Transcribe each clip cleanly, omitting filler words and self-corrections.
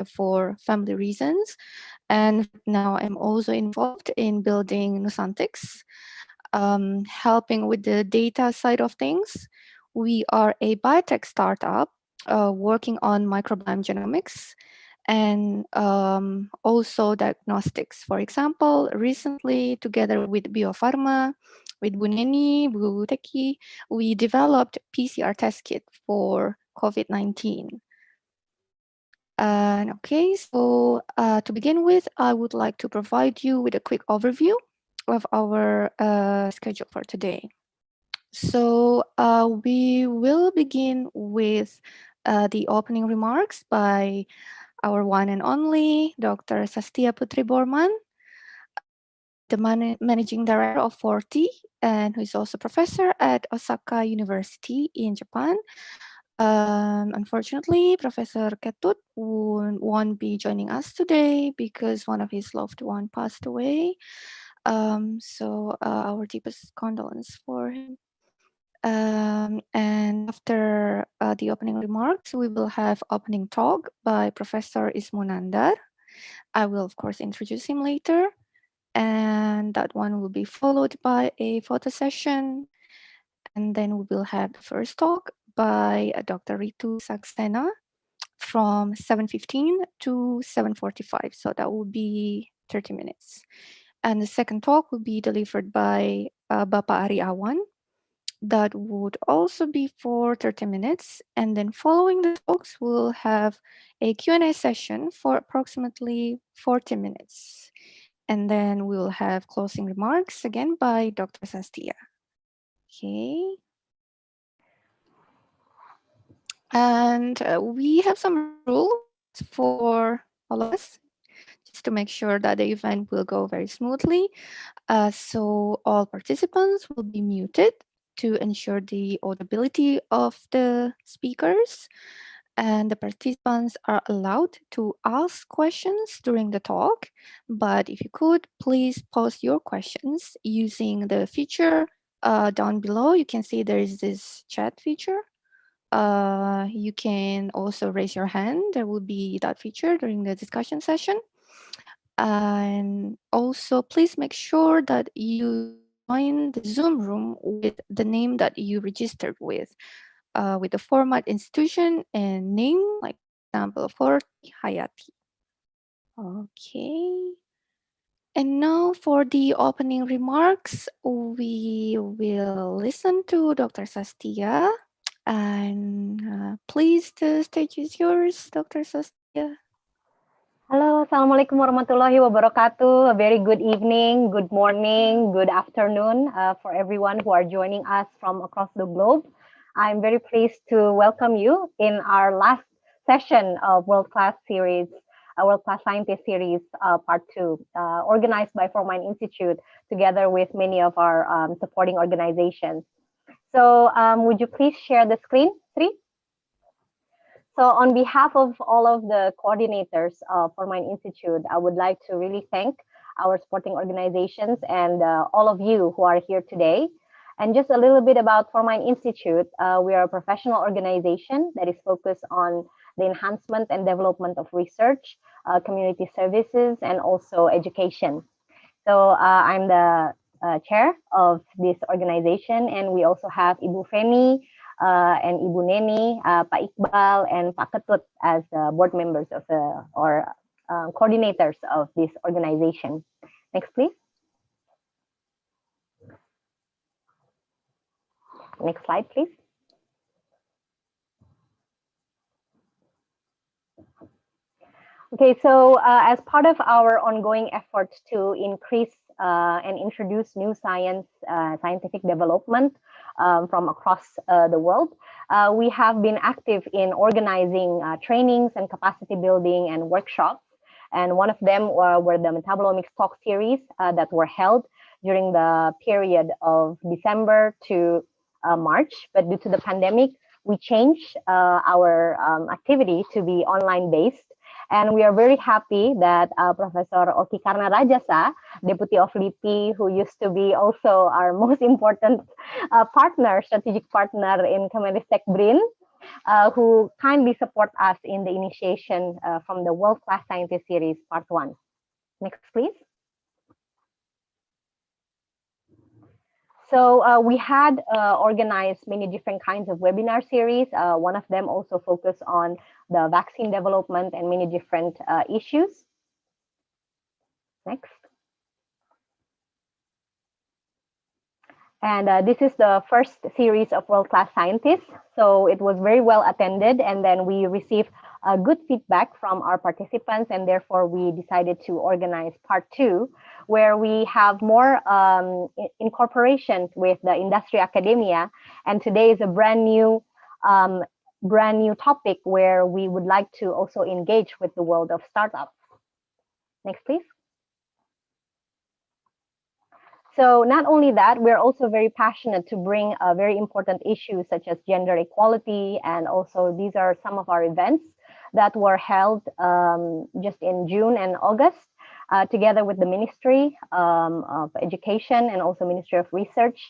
for family reasons. And now I'm also involved in building Nusantics, helping with the data side of things. We are a biotech startup working on microbiome genomics and also diagnostics. For example, recently, together with Biopharma, with Buneni, Bu Teki, we developed PCR test kit for COVID-19. Okay, so to begin with, I would like to provide you with a quick overview of our schedule for today. So we will begin with the opening remarks by our one and only Dr. Sastia Putri Borman, the managing director of ForTi, and who is also professor at Osaka University in Japan. Unfortunately, Professor Ketut won't be joining us today because one of his loved ones passed away. So our deepest condolence for him. And after the opening remarks, we will have opening talk by Professor Ismunandar. I will, of course, introduce him later. And that one will be followed by a photo session. And then we will have the first talk by Dr. Ritu Saxena from 7:15 to 7:45. So that will be 30 minutes. And the second talk will be delivered by Bapak Ari Awan. That would also be for 30 minutes. And then following the talks, we'll have a Q&A session for approximately 40 minutes. And then we'll have closing remarks again by Dr. Sastia. Okay. And we have some rules for all of us, just to make sure that the event will go very smoothly. So all participants will be muted to ensure the audibility of the speakers. And the participants are allowed to ask questions during the talk. But if you could, please post your questions using the feature down below. You can see there is this chat feature. You can also raise your hand. There will be that feature during the discussion session. And also, please make sure that you join the Zoom room with the name that you registered with the format, institution, and name, like example, ForTi Hayati. Okay. And now for the opening remarks, we will listen to Dr. Sastia. And please, the stage is yours, Dr. Sastia. Halo, Assalamualaikum warahmatullahi wabarakatuh. A very good evening, good morning, good afternoon for everyone who are joining us from across the globe. I'm very pleased to welcome you in our last session of World Class Series, World Class Scientist Series Part 2, organized by ForMind Institute together with many of our supporting organizations. So would you please share the screen, Sri? So on behalf of all of the coordinators for ForMind Institute, I would like to really thank our supporting organizations and all of you who are here today. And just a little bit about ForMind Institute. We are a professional organization that is focused on the enhancement and development of research, community services, and also education. So I'm the chair of this organization, and we also have Ibu Femi, and Ibu Neni, Pak Iqbal, and Pak Ketut as board members of or coordinators of this organization. Next, please. Next slide, please. Okay, so as part of our ongoing efforts to increase and introduce new scientific development from across the world, we have been active in organizing trainings and capacity building and workshops. And one of them were the Metabolomics Talk series that were held during the period of December to March. But due to the pandemic, we changed our activity to be online based. And we are very happy that Professor Oki Karna Rajasa, Deputy of LIPI, who used to be also our most important partner, strategic partner in Kemenristek BRIN, who kindly support us in the initiation from the World Class Scientist Series Part 1. Next, please. So we had organized many different kinds of webinar series. One of them also focused on the vaccine development and many different issues. Next. And this is the first series of world-class scientists. So it was very well attended, and then we received good feedback from our participants, and therefore we decided to organize part 2, where we have more incorporation with the industry academia. And today is a brand new topic where we would like to also engage with the world of startups. Next, please. So not only that, we're also very passionate to bring very important issues such as gender equality, and also these are some of our events that were held just in June and August, together with the Ministry of Education and also Ministry of Research.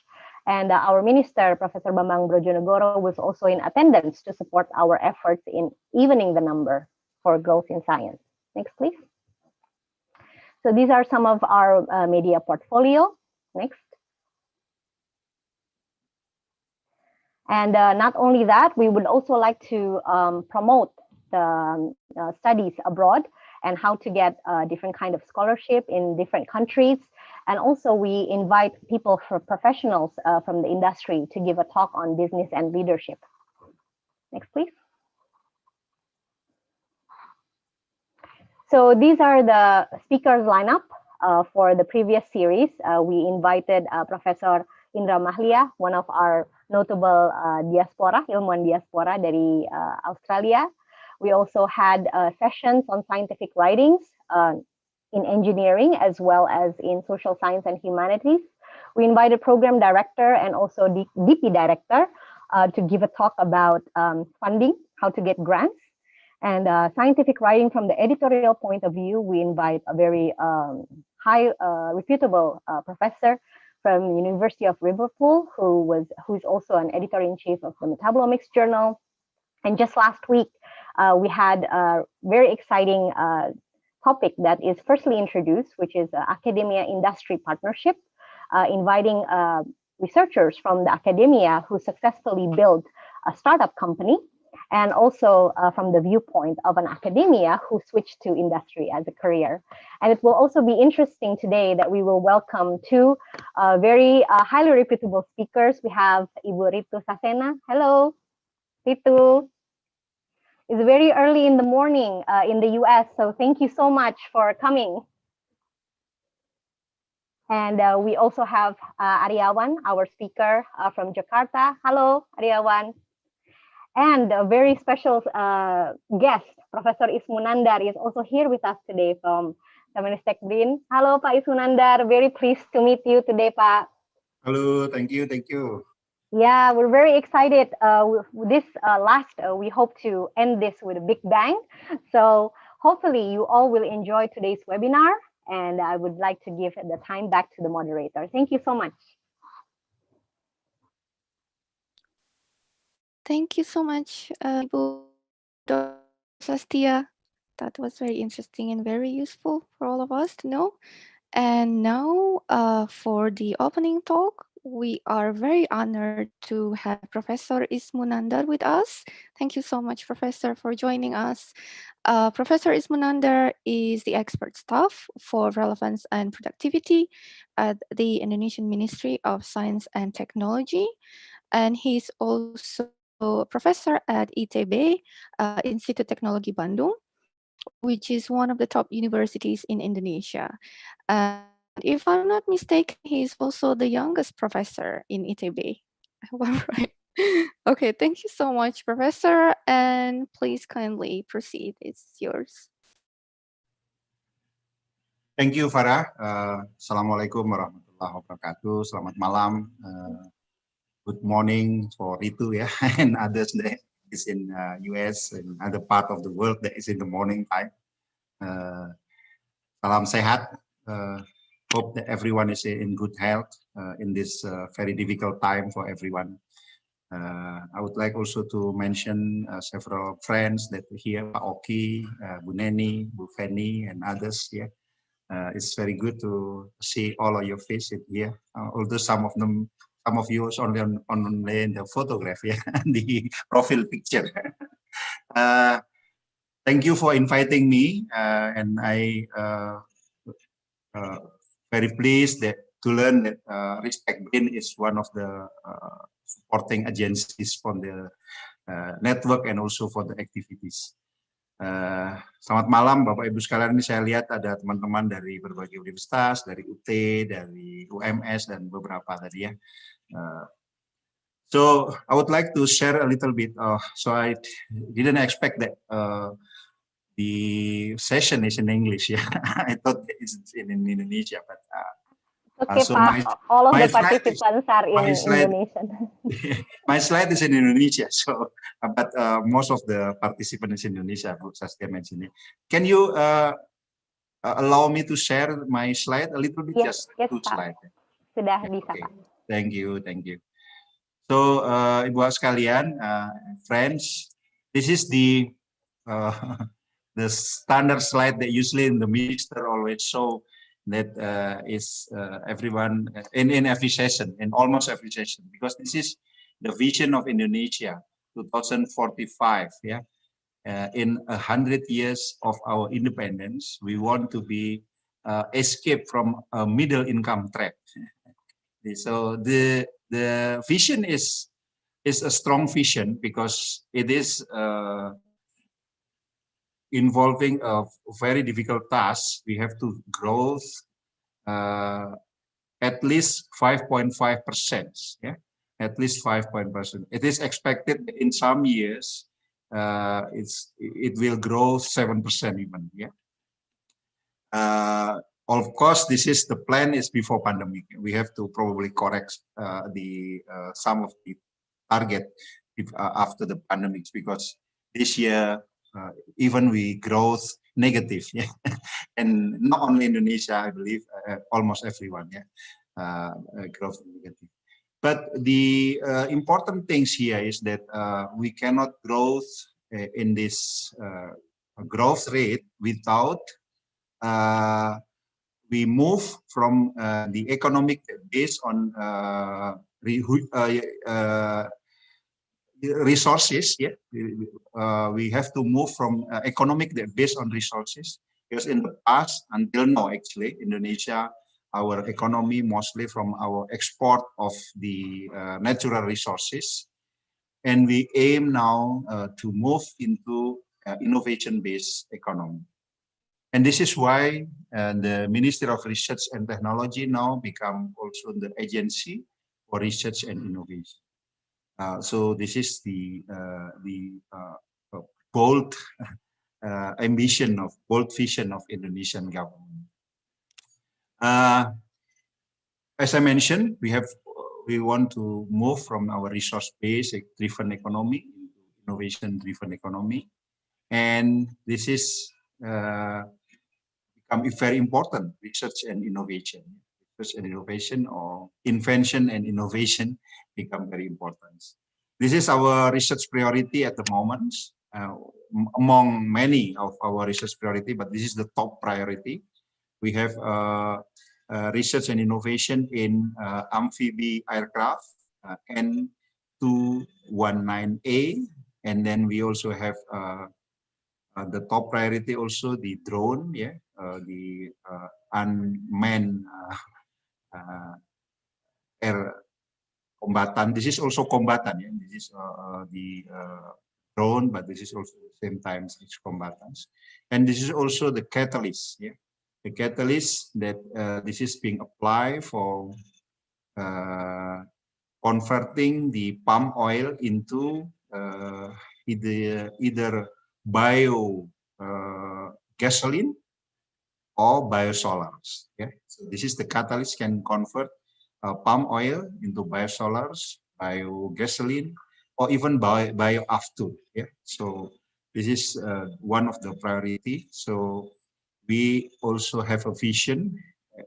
And our minister, Professor Bambang Brojonegoro, was also in attendance to support our efforts in evening the number for girls in science. Next, please. So these are some of our media portfolio. Next. And not only that, we would also like to promote the studies abroad and how to get different kind of scholarship in different countries. And also we invite people, for professionals from the industry, to give a talk on business and leadership. Next, please. So these are the speakers lineup for the previous series. We invited Professor Indra Mahlia, one of our notable diaspora, ilmuwan diaspora dari Australia. We also had sessions on scientific writings in engineering as well as in social science and humanities. We invited program director and also DP director to give a talk about funding, how to get grants. And scientific writing from the editorial point of view, we invite a very high reputable professor from University of Liverpool, who's also an editor-in-chief of the Metabolomics Journal. And just last week, we had a very exciting topic that is firstly introduced, which is academia industry partnership, inviting researchers from the academia who successfully built a startup company, and also from the viewpoint of an academia who switched to industry as a career. And it will also be interesting today that we will welcome two very highly reputable speakers. We have Ibu Ritu Saxena. Hello, Ritu. It's very early in the morning in the US, so thank you so much for coming. And we also have Ari Awan, our speaker from Jakarta. Hello, Ari Awan. And a very special guest, Professor Ismunandar, is also here with us today from Kemenristek BRIN. Hello, Pak Ismunandar. Very pleased to meet you today, Pak. Hello, thank you, thank you. Yeah, we're very excited. This we hope to end this with a big bang. So hopefully you all will enjoy today's webinar. And I would like to give the time back to the moderator. Thank you so much. Thank you so much, Ibu Dr. Sastia. That was very interesting and very useful for all of us to know. And now for the opening talk, we are very honored to have Professor Ismunandar with us. Thank you so much, Professor, for joining us. Professor Ismunandar is the expert staff for relevance and productivity at the Indonesian Ministry of Science and Technology. And he's also a professor at ITB, Institut Teknologi Bandung, which is one of the top universities in Indonesia. And if I'm not mistaken, he's also the youngest professor in ITB. I hope I'm right. Okay, thank you so much, Professor, and please kindly proceed. It's yours. Thank you, Farah. Assalamualaikum warahmatullahi wabarakatuh. Selamat malam. Good morning for Ritu, yeah, and others that is in US and other part of the world that is in the morning time. Salam sehat. Hope that everyone is in good health in this very difficult time for everyone. I would like also to mention several friends that are here, Pak Oki, Bu Neni, Bu Feni, and others here. It's very good to see all of your faces here, although some of you is only only in the photograph, yeah, the profile picture. Thank you for inviting me, and I very pleased that to learn that Respect Bin is one of the supporting agencies for the network and also for the activities. Selamat malam Bapak Ibu sekalian, ini saya lihat ada teman-teman dari berbagai universitas, dari UT, dari UMS, dan beberapa tadi ya. So I would like to share a little bit. So I didn't expect that the session is in English. Yeah, I thought it's in Indonesia, but Okay, so Pak. All of the participants are in slide, Indonesian. my slide is in Indonesia, so but most of the participants in Indonesia, Bu Saskia mentioned it. Can you allow me to share my slide a little bit? Yes, Just yes, two Pak. slides. Sudah bisa, Okay. Pak. Thank you, thank you. So, Ibu sekalian, friends, this is the the standard slide that usually in the minister always show that is everyone in every session, in almost every session, because this is the vision of Indonesia 2045. Yeah, in 100 years of our independence, we want to be escape from a middle income trap. So the vision is a strong vision because it is involving a very difficult task. We have to grow at least 5.5%. Yeah, at least 5%. It is expected in some years it will grow 7% even. Yeah. Of course, this is the plan is before pandemic. We have to probably correct the some of the target after the pandemics, because this year even we growth negative, yeah, and not only Indonesia, I believe almost everyone, yeah, growth negative. But the important things here is that we cannot growth in this growth rate without we move from the economic based on resources. Yeah, we have to move from economic based on resources, because in the past until now, actually, Indonesia, our economy mostly from our export of the natural resources, and we aim now to move into innovation-based economy. And this is why the Ministry of Research and Technology now become also the agency for research and innovation. So this is the bold ambition of bold vision of Indonesian government. As I mentioned, we want to move from our resource-based driven economy into innovation-driven economy, and this is become very important. Research and innovation, or invention and innovation become very important. This is our research priority at the moment, among many of our research priority, but this is the top priority. We have research and innovation in amphibious aircraft, N219A, and then we also have the top priority also the drone, yeah, the unmanned air combatant. This is also combatant. Yeah? This is the drone, but this is also at the same time it's combatants. And this is also the catalyst. Yeah? The catalyst that this is being applied for converting the palm oil into either bio gasoline or biosolars. Yeah, so this is the catalyst can convert palm oil into biosolars, biogasoline, or even bioafter. Yeah, so this is one of the priority. So we also have a vision.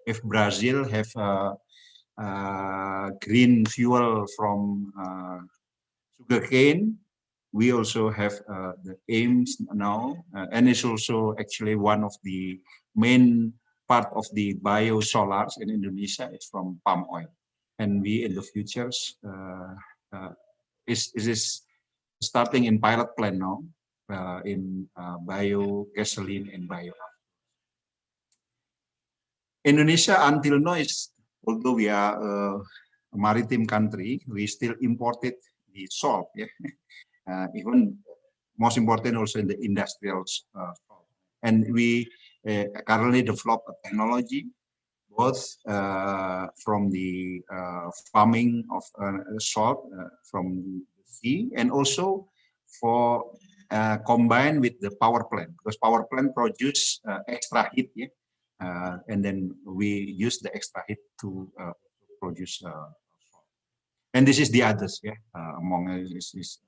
If Brazil have green fuel from sugarcane. We also have the aims now, and it's also actually one of the main part of the biosolars in Indonesia is from palm oil. And we in the futures is starting in pilot plant now in biogasoline and bio. Indonesia until now is, although we are a maritime country, we still imported the salt. Yeah, even most important also in the industrial salt. And we currently develop a technology both from the farming of salt from the sea, and also for combined with the power plant, because power plant produce extra heat, yeah? And then we use the extra heat to produce salt. And this is the others, yeah, among is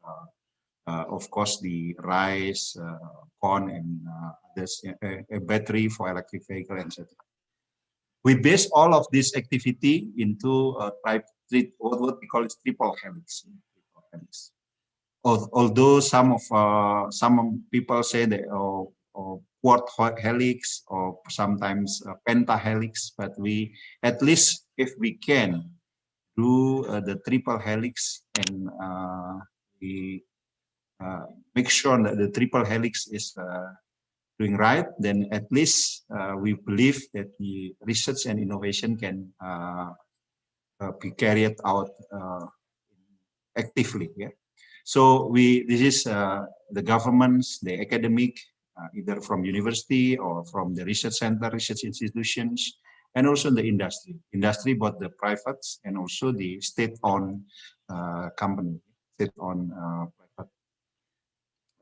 of course the rice, corn, and others, a battery for electric vehicle, etc. We base all of this activity into what we call it triple helix. Although some people say that quad helix or sometimes pentahelix, but we, at least if we can do the triple helix, and we make sure that the triple helix is doing right, then at least we believe that the research and innovation can be carried out actively. Yeah. So this is the governments, the academic, either from university or from the research center, research institutions, and also the industry, both the private and also the state-owned company, state-owned private,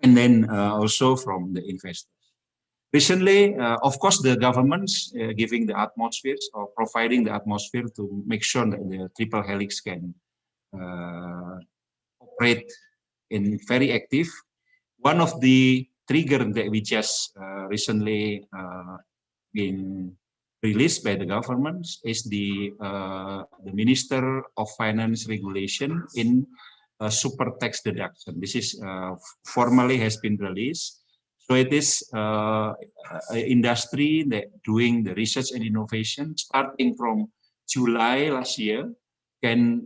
and then also from the investors. Recently, of course, the governments giving the atmospheres or providing the atmosphere to make sure that the triple helix can operate in very active. One of the trigger that we just recently been released by the government is the Minister of Finance regulation in super tax deduction. This is formally has been released. So it is an industry that doing the research and innovation starting from July last year can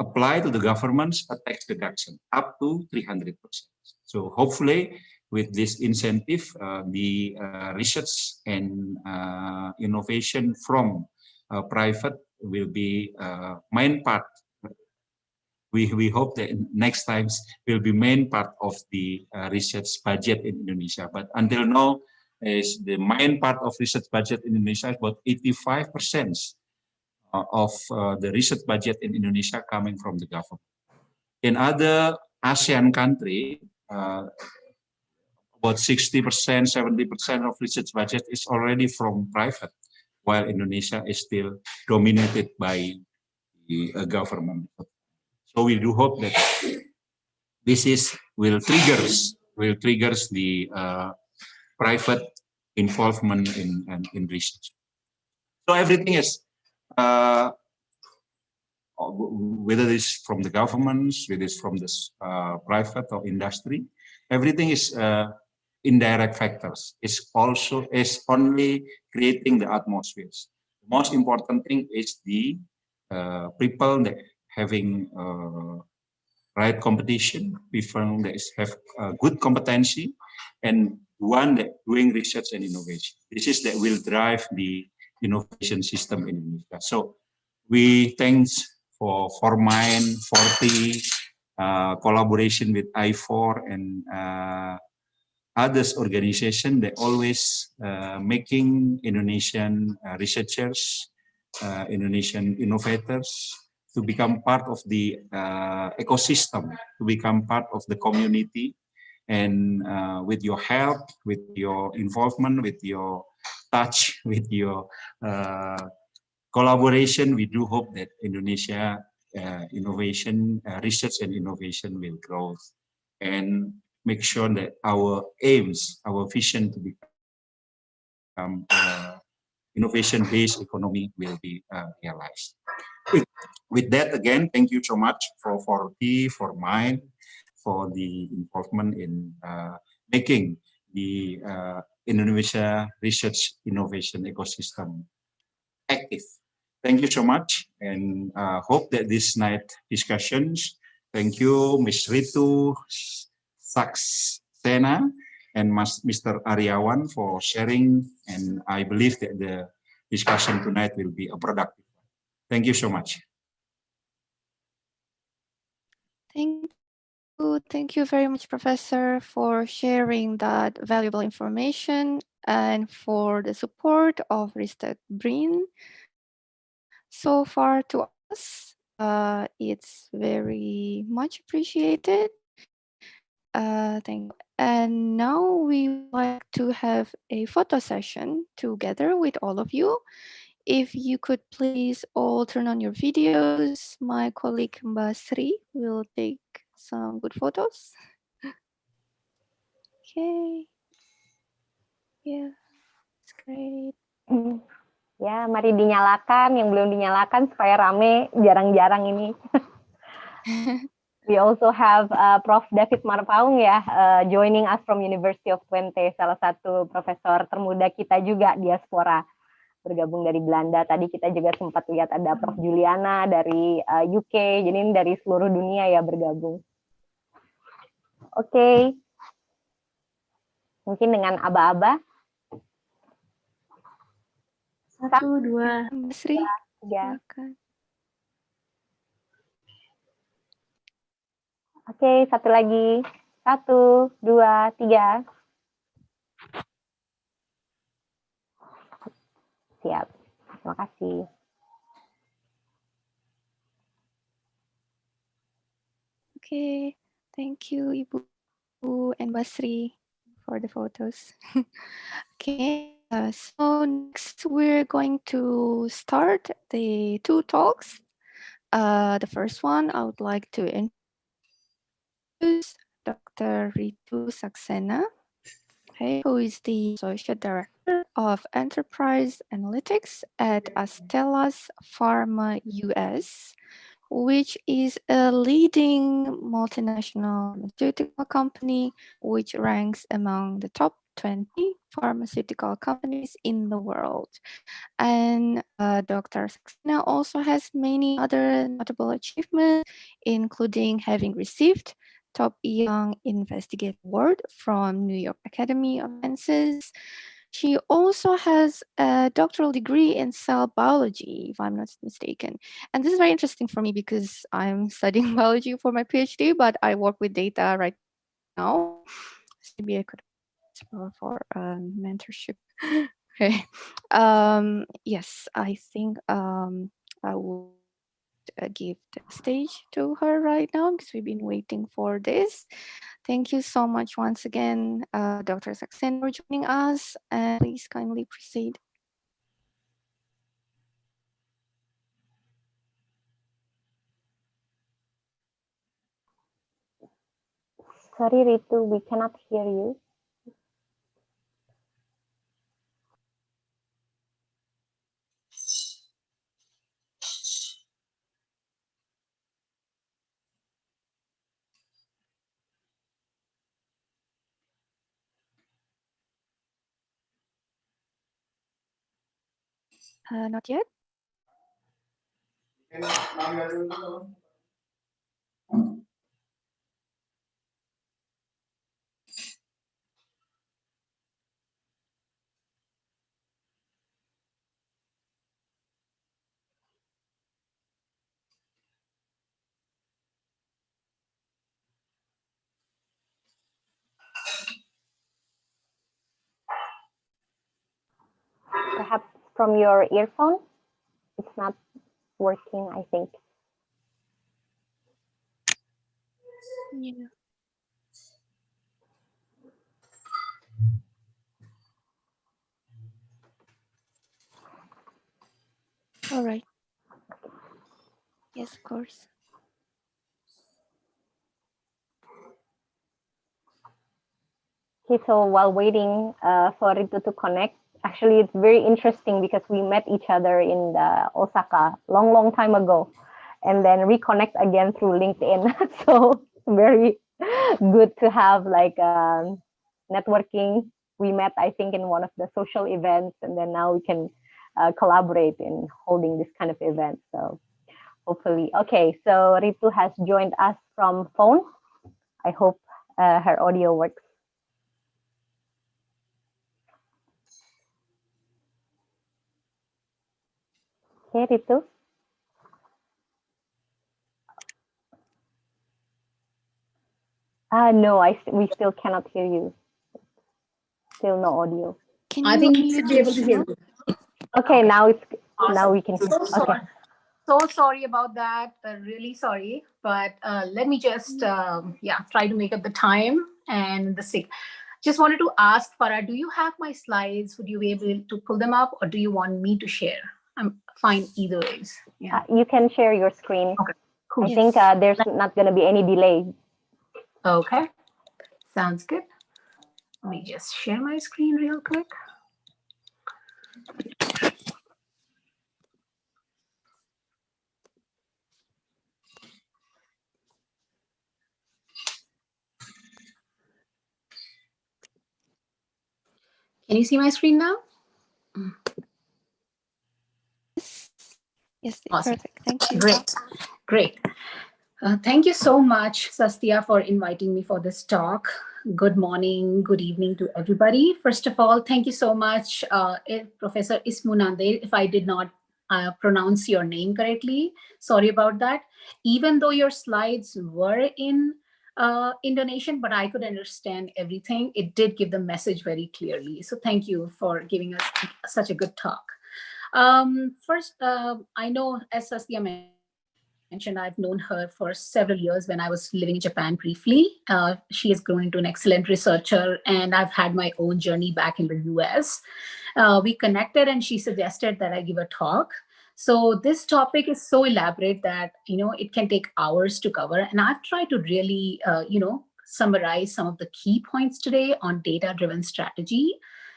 apply to the government's a tax deduction up to 300%. So hopefully with this incentive, the research and innovation from private will be main part. We hope that next times will be main part of the research budget in Indonesia. But until now, is the main part of research budget in Indonesia is about 85% of the research budget in Indonesia coming from the government. In other ASEAN country, about 60%, 70% of research budget is already from private, while Indonesia is still dominated by the government. So we do hope that this will triggers the private involvement in research. So everything is whether it's from the governments, whether it's from the private or industry, everything is indirect factors. It's also only creating the atmospheres. The most important thing is the people that having right competition, people that have good competency, and one that doing research and innovation. This is that will drive the innovation system in Indonesia. So we thanks for ForMind, ForTi, collaboration with I4 and others organization that always making Indonesian researchers, Indonesian innovators to become part of the ecosystem, to become part of the community. And with your help, with your involvement, with your touch, with your collaboration, we do hope that Indonesia innovation, research and innovation will grow and make sure that our aims, our vision to become innovation-based economy will be realized. With that, again, thank you so much for ForTi, for mine, for the involvement in making the Indonesia research innovation ecosystem active. Thank you so much, and hope that this night discussions. Thank you, Ms. Ritu Saxena and Mr. Ari Awan for sharing, and I believe that the discussion tonight will be a productive one. Thank you so much. Thank you very much, Professor, for sharing that valuable information and for the support of Ristek Brin. So far to us, it's very much appreciated. Thank you. And now we would like to have a photo session together with all of you. If you could please all turn on your videos, my colleague Mbak Sri will take some good photos. Okay. Yeah, it's great. Ya, mari dinyalakan yang belum dinyalakan supaya rame, jarang-jarang ini. We also have Prof. David Marpaung ya, joining us from University of Twente, salah satu profesor termuda kita juga diaspora, bergabung dari Belanda. Tadi kita juga sempat lihat ada Prof. Juliana dari UK, jadi ini dari seluruh dunia ya bergabung. Oke. Mungkin dengan aba-aba. 1, 2, Sri, 3. silakan. Oke, satu lagi. 1, 2, 3. Siap. Terima kasih. Okay, thank you, Ibu and Basri, for the photos. Okay, so next we're going to start the 2 talks. The first one, I would like to introduce Dr. Ritu Saxena, okay, who is the Associate Director of Enterprise Analytics at Astellas Pharma US, which is a leading multinational pharmaceutical company which ranks among the top 20 pharmaceutical companies in the world. And Dr. Saxena also has many other notable achievements, including having received Top Young Investigator Award from New York Academy of Sciences. She also has a doctoral degree in cell biology, if I'm not mistaken. And this is very interesting for me because I'm studying biology for my PhD, but I work with data right now. So maybe I could explore for mentorship. Okay. Yes, I think I will give the stage to her right now because we've been waiting for this. Thank you so much once again, Dr. Saxena, for joining us. And please kindly proceed. Sorry, Ritu, we cannot hear you. Not yet? Perhaps from your earphone, it's not working, I think. Yeah. All right. Yes, of course. Okay, so while waiting for Ritu to connect, Actually, it's very interesting because we met each other in the Osaka long time ago, and then reconnect again through LinkedIn. So very good to have like networking. We met, I think, in one of the social events, and then now we can collaborate in holding this kind of event. So hopefully, okay. So Ritu has joined us from phone. I hope her audio works. Okay, Ritu. No, we still cannot hear you. Still no audio. Can I you think you should be able to unmute hear yourself? me. Okay, Okay. now now Awesome. we can hear. So Okay. sorry. So sorry about that. Really sorry. But let me just try to make up the time and the sick. Just wanted to ask Farah, do you have my slides? Would you be able to pull them up, or do you want me to share? I'm fine either ways. Yeah. You can share your screen. Okay. Cool. I think there's not going to be any delay. Okay. Sounds good. Let me just share my screen real quick. Can you see my screen now? Yes, Awesome. perfect. Thank you. Great. Thank you so much, Sastia, for inviting me for this talk. Good morning, good evening to everybody. First of all, thank you so much, Professor Ismunande, if I did not pronounce your name correctly. Sorry about that. Even though your slides were in Indonesian, but I could understand everything, it did give the message very clearly. So thank you for giving us such a good talk. First, I know, as Saskia mentioned, I've known her for several years when I was living in Japan briefly. She has grown into an excellent researcher, and I've had my own journey back in the US. We connected, and she suggested that I give a talk. So this topic is so elaborate that it can take hours to cover, and I've tried to really summarize some of the key points today on data-driven strategy,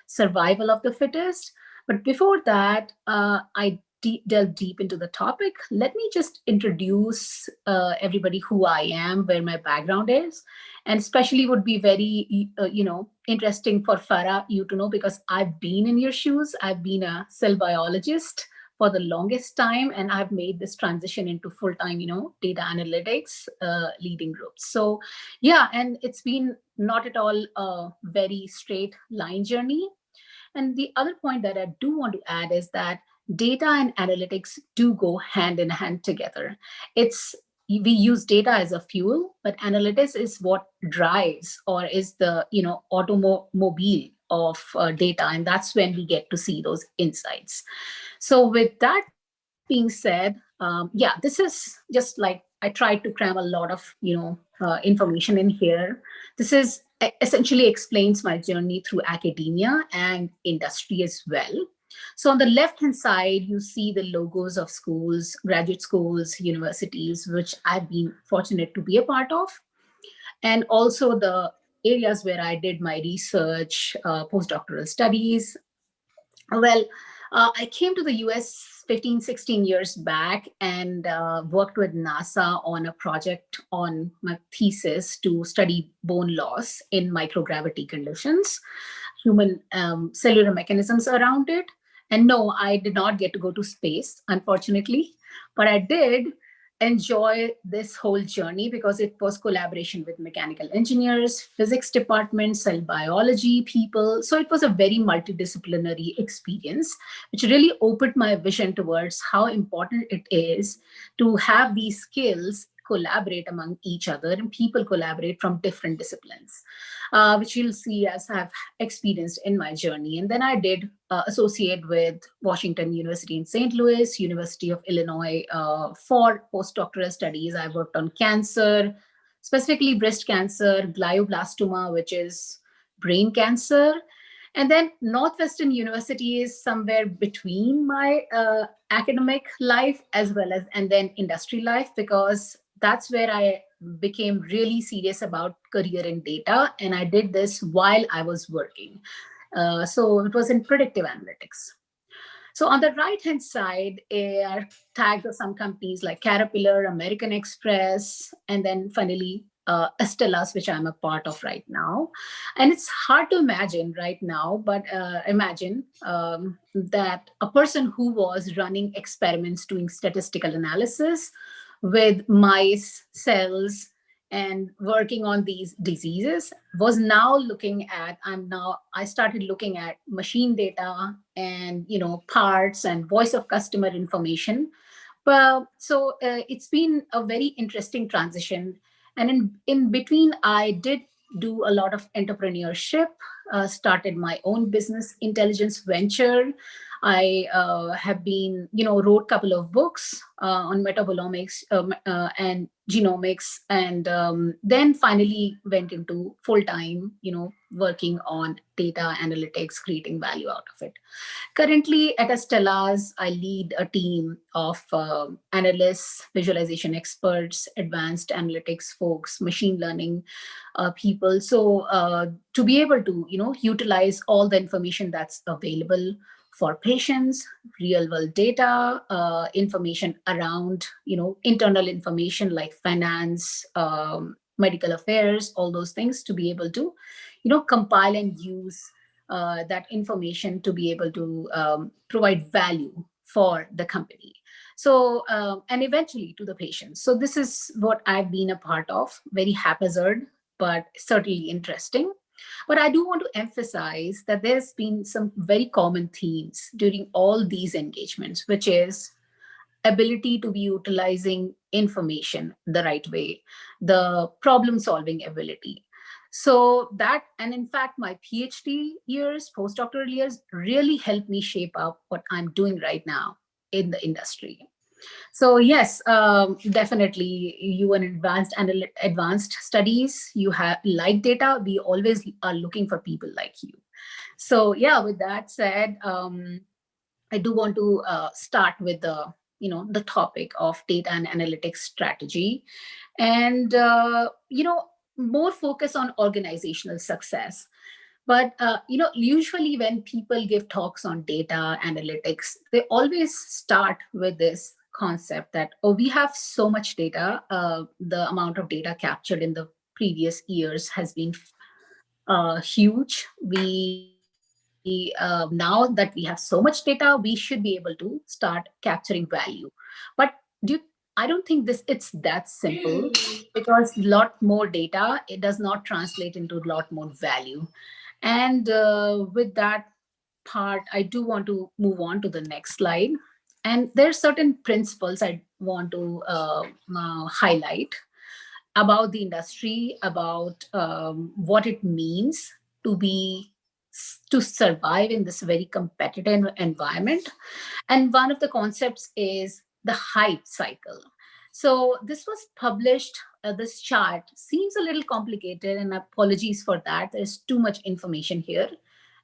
survival of the fittest. But before that, I delve deep into the topic. Let me just introduce everybody who I am, where my background is, and especially would be very, interesting for Farah, you to know, because I've been in your shoes. I've been a cell biologist for the longest time, and I've made this transition into full-time, data analytics, leading groups. So yeah, and it's been not at all a very straight line journey. And the other point that I do want to add is that data and analytics do go hand in hand together. We use data as a fuel, but analytics is what drives or is the automobile of data, and that's when we get to see those insights. So with that being said, this is just like I tried to cram a lot of information in here. This is essentially explains my journey through academia and industry as well. So on the left hand side, you see the logos of schools, graduate schools, universities, which I've been fortunate to be a part of, and also the areas where I did my research, postdoctoral studies. Well, I came to the US 15, 16 years back and worked with NASA on a project on my thesis to study bone loss in microgravity conditions, human cellular mechanisms around it. And no, I did not get to go to space, unfortunately, but I did enjoy this whole journey because it was collaboration with mechanical engineers, physics department, cell biology people. So it was a very multidisciplinary experience, which really opened my vision towards how important it is to have these skills collaborate among each other and people collaborate from different disciplines, which you'll see as I've experienced in my journey. And then I did associate with Washington University in St. Louis, University of Illinois for postdoctoral studies. I worked on cancer, specifically breast cancer, glioblastoma, which is brain cancer. And then Northwestern University is somewhere between my academic life as well as and then industry life, because that's where I became really serious about career in data. And I did this while I was working. So it was in predictive analytics. So on the right-hand side are tags of some companies like Caterpillar, American Express, and then finally Estelas, which I'm a part of right now. And it's hard to imagine right now, but imagine that a person who was running experiments doing statistical analysis with mice, cells, and working on these diseases was now looking at I started looking at machine data and parts and voice of customer information. Well, so it's been a very interesting transition, and in between I did do a lot of entrepreneurship, started my own business intelligence venture. I have been, wrote a couple of books on metabolomics and genomics, and then finally went into full time, working on data analytics, creating value out of it. Currently at Stellas, I lead a team of analysts, visualization experts, advanced analytics folks, machine learning people. So to be able to, utilize all the information that's available for patients, real world data, information around, internal information like finance, medical affairs, all those things, to be able to, compile and use that information to be able to provide value for the company. So, and eventually to the patients. So this is what I've been a part of, very haphazard, but certainly interesting. But I do want to emphasize that there's been some very common themes during all these engagements, which is ability to be utilizing information the right way, the problem solving ability. So that, and in fact, my PhD years, postdoctoral years really helped me shape up what I'm doing right now in the industry. So yes, definitely you in advanced studies, you have like data. We always are looking for people like you. So yeah, with that said, I do want to start with the topic of data and analytics strategy, and more focus on organizational success. But usually when people give talks on data analytics, they always start with this concept that, oh, we have so much data. The amount of data captured in the previous years has been huge. We now that we have so much data, we should be able to start capturing value. But I don't think it's that simple, because a lot more data, it does not translate into a lot more value. And with that part, I do want to move on to the next slide. And there are certain principles I want to highlight about the industry, about what it means to be to survive in this very competitive environment. And one of the concepts is the hype cycle. So this was published, this chart seems a little complicated, and apologies for that. There's too much information here.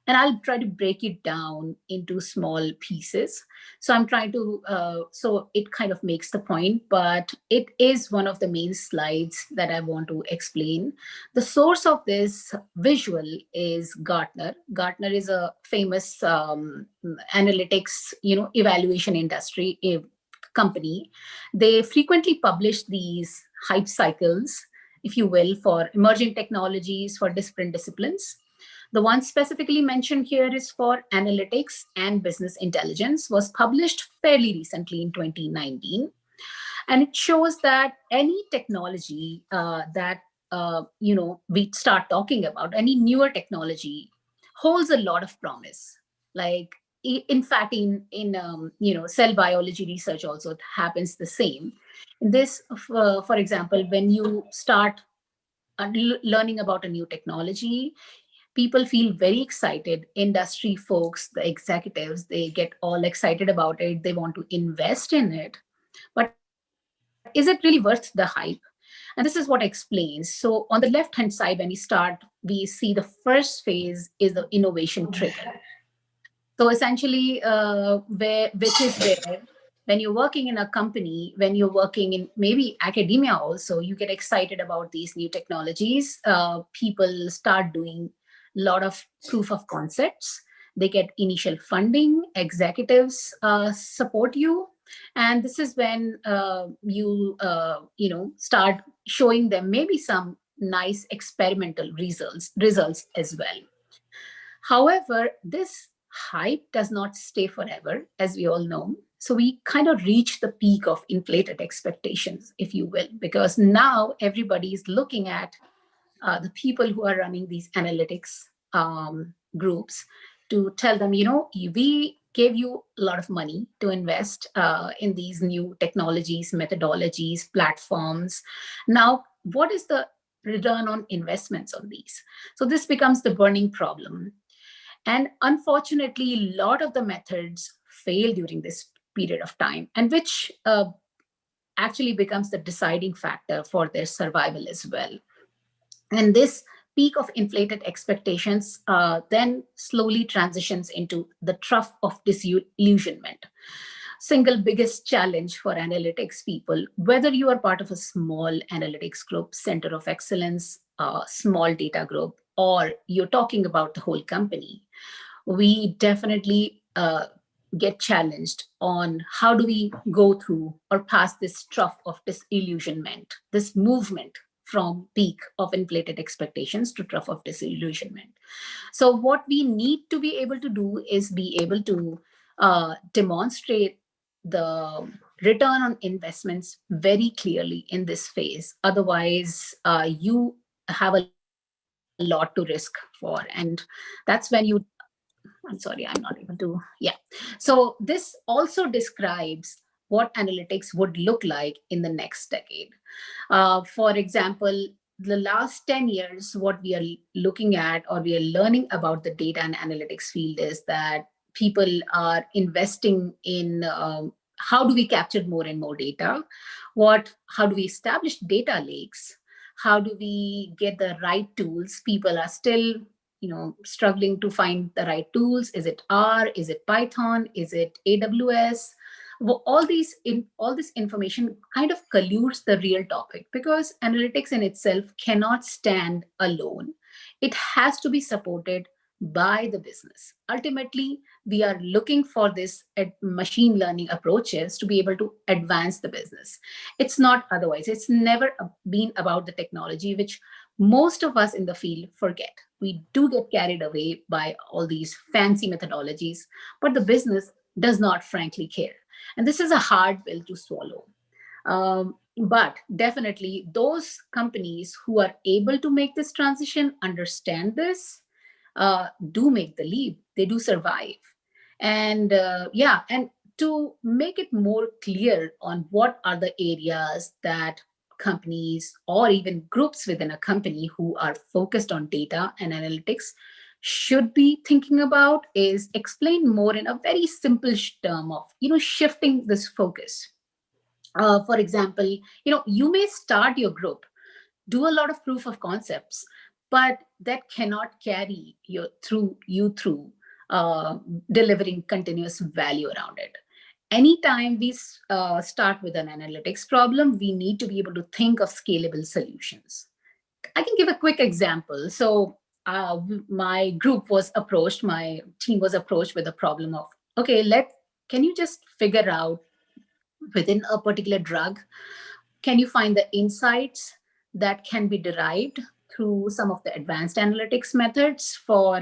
And I'll try to break it down into small pieces. So I'm trying to, so it kind of makes the point, but it is one of the main slides that I want to explain. The source of this visual is Gartner. Gartner is a famous analytics, evaluation industry company. They frequently publish these hype cycles, if you will, for emerging technologies for different disciplines. The one specifically mentioned here is for analytics and business intelligence, was published fairly recently in 2019. And it shows that any technology that we start talking about, any newer technology, holds a lot of promise. Like, in fact, in cell biology research also it happens the same. In this, for example, when you start learning about a new technology, people feel very excited. Industry folks, the executives, they get all excited about it. They want to invest in it. But is it really worth the hype? And this is what explains. So on the left-hand side, when we start, we see the first phase is the innovation trigger. So essentially, which is where, when you're working in a company, when you're working in maybe academia also, you get excited about these new technologies. People start doing lot of proof of concepts. They get initial funding, executives support you, and this is when you start showing them maybe some nice experimental results as well. However, this hype does not stay forever, as we all know. So we kind of reach the peak of inflated expectations, if you will, because now everybody is looking at the people who are running these analytics groups to tell them, we gave you a lot of money to invest in these new technologies, methodologies, platforms. Now, what is the return on investments on these? So this becomes the burning problem. And unfortunately, a lot of the methods fail during this period of time, and which actually becomes the deciding factor for their survival as well. And this peak of inflated expectations then slowly transitions into the trough of disillusionment. Single biggest challenge for analytics people, whether you are part of a small analytics group, center of excellence, small data group, or you're talking about the whole company, we definitely get challenged on how do we go through or pass this trough of disillusionment, this movement from peak of inflated expectations to trough of disillusionment. So what we need to be able to do is be able to demonstrate the return on investments very clearly in this phase. Otherwise, you have a lot to risk for. And that's when I'm sorry, I'm not able to. Yeah. So this also describes what analytics would look like in the next decade. For example, the last 10 years, what we are looking at or we are learning about the data and analytics field is that people are investing in how do we capture more and more data? How do we establish data lakes? How do we get the right tools? People are still struggling to find the right tools. Is it R? Is it Python? Is it AWS? Well, all this information kind of colludes the real topic, because analytics in itself cannot stand alone. It has to be supported by the business. Ultimately, we are looking for this machine learning approaches to be able to advance the business. It's not otherwise. It's never been about the technology, which most of us in the field forget. We do get carried away by all these fancy methodologies, but the business does not frankly care. And this is a hard pill to swallow. But definitely those companies who are able to make this transition, understand this, do make the leap. They do survive. And and to make it more clear on what are the areas that companies or even groups within a company who are focused on data and analytics should be thinking about, is explain more in a very simple term of shifting this focus. For example, you may start your group, do a lot of proof of concepts, but that cannot carry you through delivering continuous value around it. Anytime we start with an analytics problem, we need to be able to think of scalable solutions. I can give a quick example. So my team was approached with a problem of, okay, can you just figure out within a particular drug, can you find the insights that can be derived through some of the advanced analytics methods for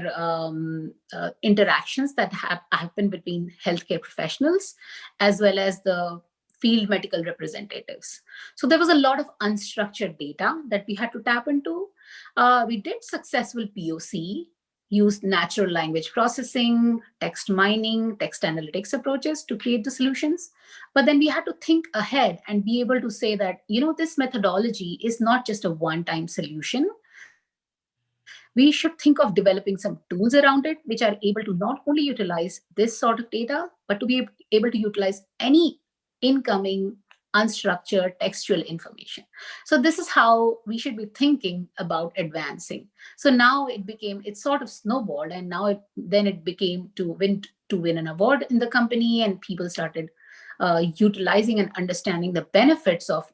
interactions that happen between healthcare professionals as well as the field medical representatives? So there was a lot of unstructured data that we had to tap into. We did successful POC, used natural language processing, text mining, text analytics approaches to create the solutions. But then we had to think ahead and be able to say that, this methodology is not just a one-time solution. We should think of developing some tools around it, which are able to not only utilize this sort of data, but to be able to utilize any incoming unstructured textual information. So this is how we should be thinking about advancing. So now it sort of snowballed, and now it became to win an award in the company, and people started utilizing and understanding the benefits of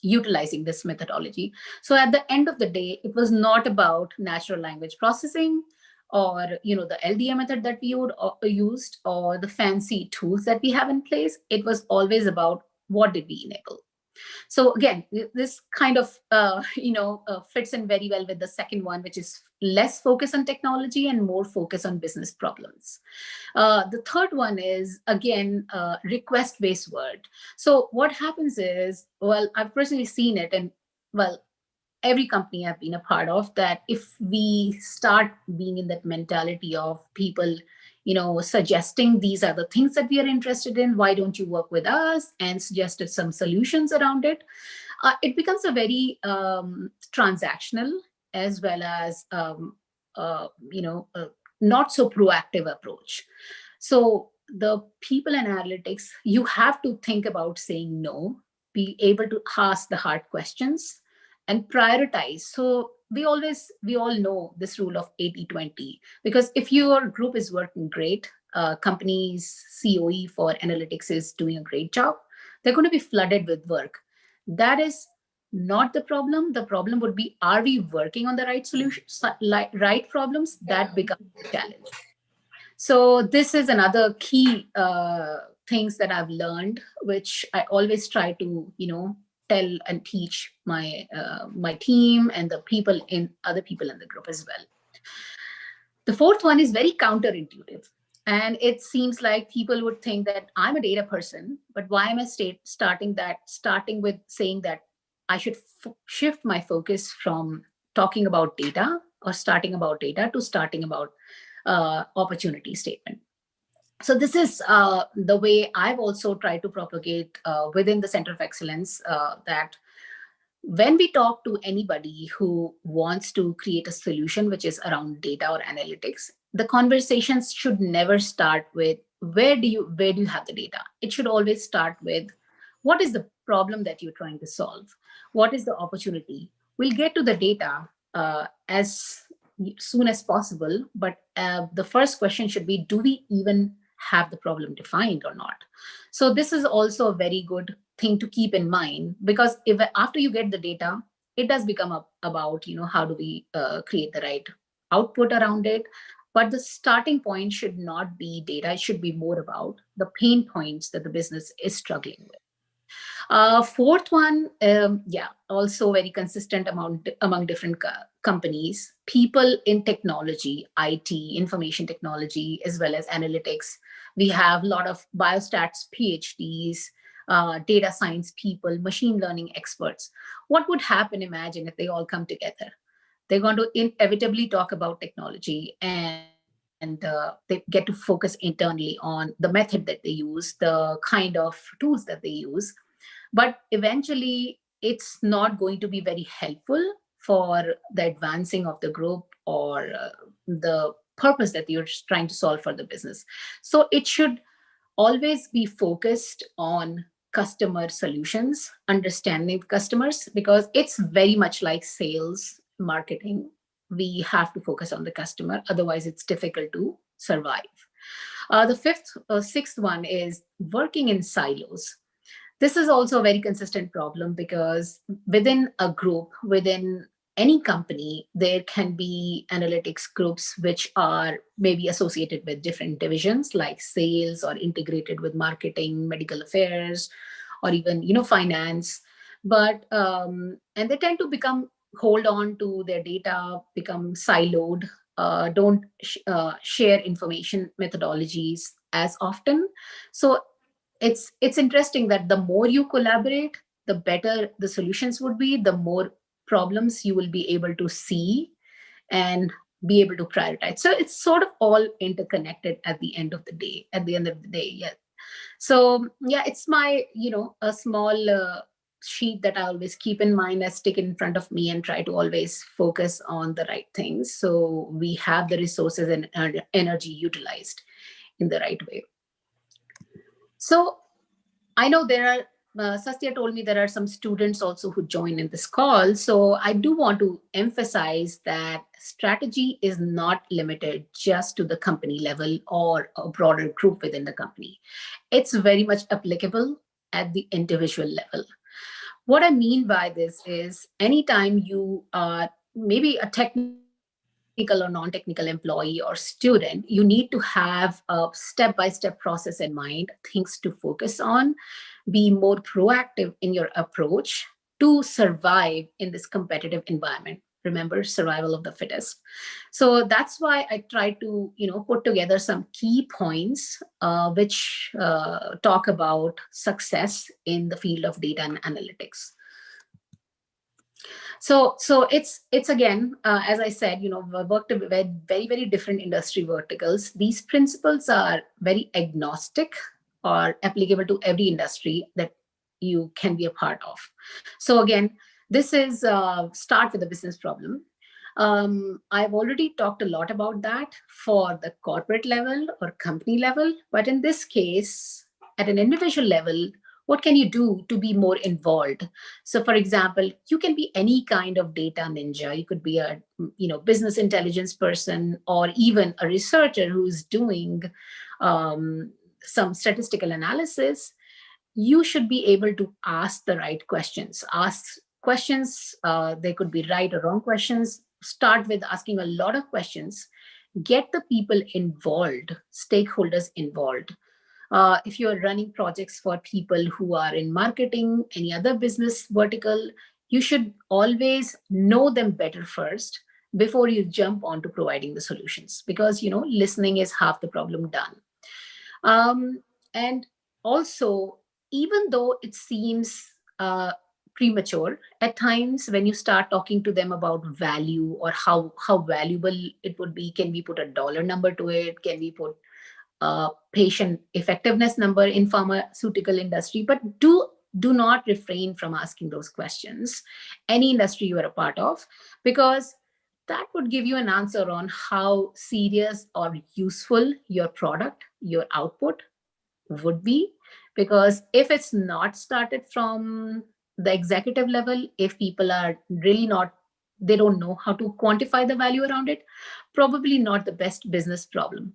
utilizing this methodology. So at the end of the day, it was not about natural language processing or the LDA method that we would used or the fancy tools that we have in place. It was always about what did we enable. So again, this kind of fits in very well with the second one, which is less focus on technology and more focus on business problems. The third one is, again, request-based work. So what happens is, well, I've personally seen it, and well, every company I've been a part of, that if we start being in that mentality of people, suggesting these are the things that we are interested in, why don't you work with us, and suggested some solutions around it, it becomes a very transactional as well as not so proactive approach. So the people in analytics, you have to think about saying no, be able to ask the hard questions and prioritize. So we all know this rule of 80-20, because if your group is working great, company's COE for analytics is doing a great job, they're going to be flooded with work. That is not the problem. The problem would be, are we working on the right solutions, right problems? That becomes a challenge. So this is another key things that I've learned, which I always try to, tell and teach my my team and the other people in the group as well. The fourth one is very counterintuitive. And it seems like people would think that I'm a data person, but why am I starting with saying that I should shift my focus from talking about data or starting about data to starting about opportunity statement. So this is the way I've also tried to propagate within the Center of Excellence, that when we talk to anybody who wants to create a solution which is around data or analytics, the conversations should never start with where do you have the data. It should always start with, what is the problem that you're trying to solve? What is the opportunity? We'll get to the data as soon as possible, but the first question should be, do we even have the problem defined or not? So this is also a very good thing to keep in mind, because if after you get the data, it does become about how do we create the right output around it. But the starting point should not be data. It should be more about the pain points that the business is struggling with. Fourth one, also very consistent among different companies. People in technology, IT, information technology, as well as analytics. We have a lot of biostats PhDs, data science people, machine learning experts. What would happen, imagine, if they all come together? They're going to inevitably talk about technology, and they get to focus internally on the method that they use, the kind of tools that they use. But eventually, it's not going to be very helpful for the advancing of the group or the purpose that you're trying to solve for the business. So it should always be focused on customer solutions, understanding customers, because it's very much like sales, marketing. We have to focus on the customer, otherwise it's difficult to survive. The sixth one is working in silos. This is also a very consistent problem, because within a group, within any company, there can be analytics groups which are maybe associated with different divisions like sales, or integrated with marketing, medical affairs, or even finance. But and they tend to hold on to their data, become siloed, don't share information methodologies as often. So it's interesting that the more you collaborate, the better the solutions would be, the more problems you will be able to see and be able to prioritize. So it's sort of all interconnected at the end of the day. Yeah. So yeah, it's my a small sheet that I always keep in mind. I stick in front of me and try to always focus on the right things, so we have the resources and energy utilized in the right way. So I know there are, Sastya told me there are some students also who join in this call. So I do want to emphasize that strategy is not limited just to the company level or a broader group within the company. It's very much applicable at the individual level. What I mean by this is anytime you are maybe a technical or non-technical employee or student, you need to have a step-by-step process in mind, things to focus on, be more proactive in your approach to survive in this competitive environment. Remember, survival of the fittest. So that's why I try to, put together some key points which talk about success in the field of data and analytics. So it's again, as I said, we worked with very, very different industry verticals. These principles are very agnostic or applicable to every industry that you can be a part of. So again, this is start with a business problem. I've already talked a lot about that for the corporate level or company level, but in this case, at an individual level, what can you do to be more involved? So for example, you can be any kind of data ninja. You could be a business intelligence person, or even a researcher who's doing some statistical analysis. You should be able to ask the right questions. Ask questions, they could be right or wrong questions. Start with asking a lot of questions. Get the people involved, stakeholders involved. If you're running projects for people who are in marketing, any other business vertical, you should always know them better first before you jump onto providing the solutions, because listening is half the problem done. And also, even though it seems premature at times, when you start talking to them about value or how valuable it would be, can we put a dollar number to it? Can we put patient effectiveness number in pharmaceutical industry? But do not refrain from asking those questions, any industry you are a part of, because that would give you an answer on how serious or useful your product, your output would be. Because if it's not started from the executive level, if people are really not, they don't know how to quantify the value around it, probably not the best business problem,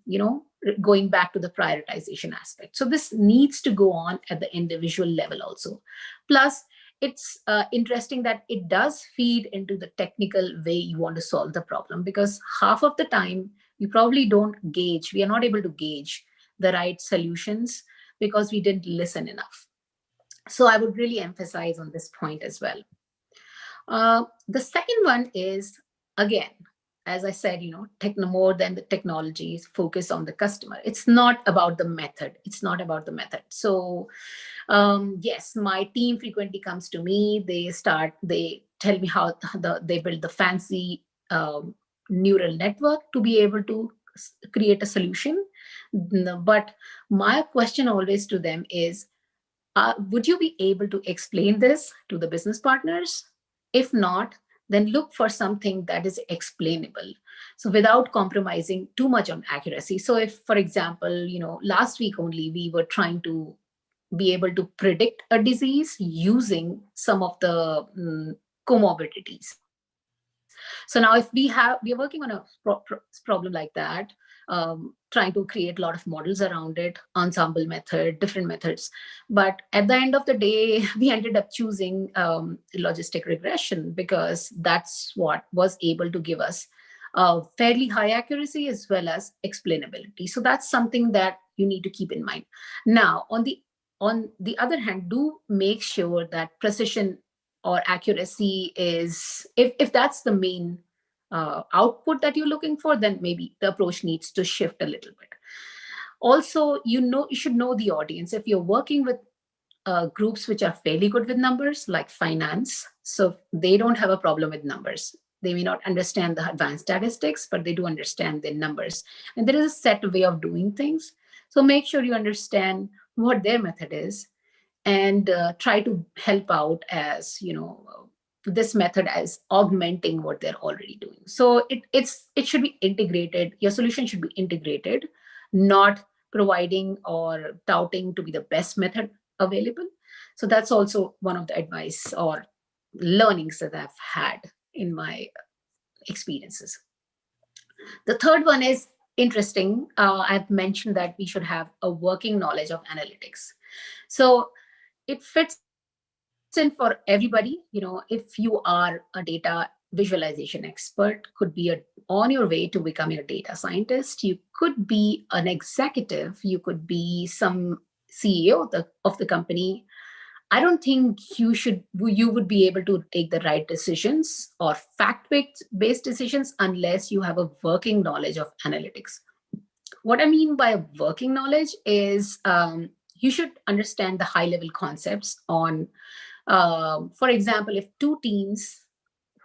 going back to the prioritization aspect. So this needs to go on at the individual level also. Plus, it's interesting that it does feed into the technical way you want to solve the problem, because half of the time we probably don't gauge, we are not able to gauge the right solutions because we didn't listen enough. So I would really emphasize on this point as well. The second one is, again, as I said, more than the technology is focus on the customer. It's not about the method. It's not about the method. So yes, my team frequently comes to me. They tell me how they build the fancy neural network to be able to create a solution. But my question always to them is, would you be able to explain this to the business partners? If not, then look for something that is explainable, so without compromising too much on accuracy. So if, for example, last week only we were trying to be able to predict a disease using some of the comorbidities. So now if we are working on a problem like that, trying to create a lot of models around it, ensemble method, different methods. But at the end of the day, we ended up choosing logistic regression, because that's what was able to give us fairly high accuracy as well as explainability. So that's something that you need to keep in mind. Now, on the other hand, do make sure that precision or accuracy is, if that's the main output that you're looking for, then maybe the approach needs to shift a little bit. Also, you should know the audience. If you're working with groups which are fairly good with numbers, like finance, so they don't have a problem with numbers. They may not understand the advanced statistics, but they do understand the numbers. And there is a set way of doing things. So make sure you understand what their method is, and try to help out as, this method as augmenting what they're already doing. So it should be integrated. Your solution should be integrated, not providing or touting to be the best method available. So that's also one of the advice or learnings that I've had in my experiences. The third one is interesting. I've mentioned that we should have a working knowledge of analytics. So it fits into And for everybody, if you are a data visualization expert, could be on your way to becoming a data scientist, you could be an executive, you could be some CEO of the company. I don't think you would be able to take the right decisions or fact-based decisions unless you have a working knowledge of analytics. What I mean by working knowledge is you should understand the high-level concepts on, for example, if two teams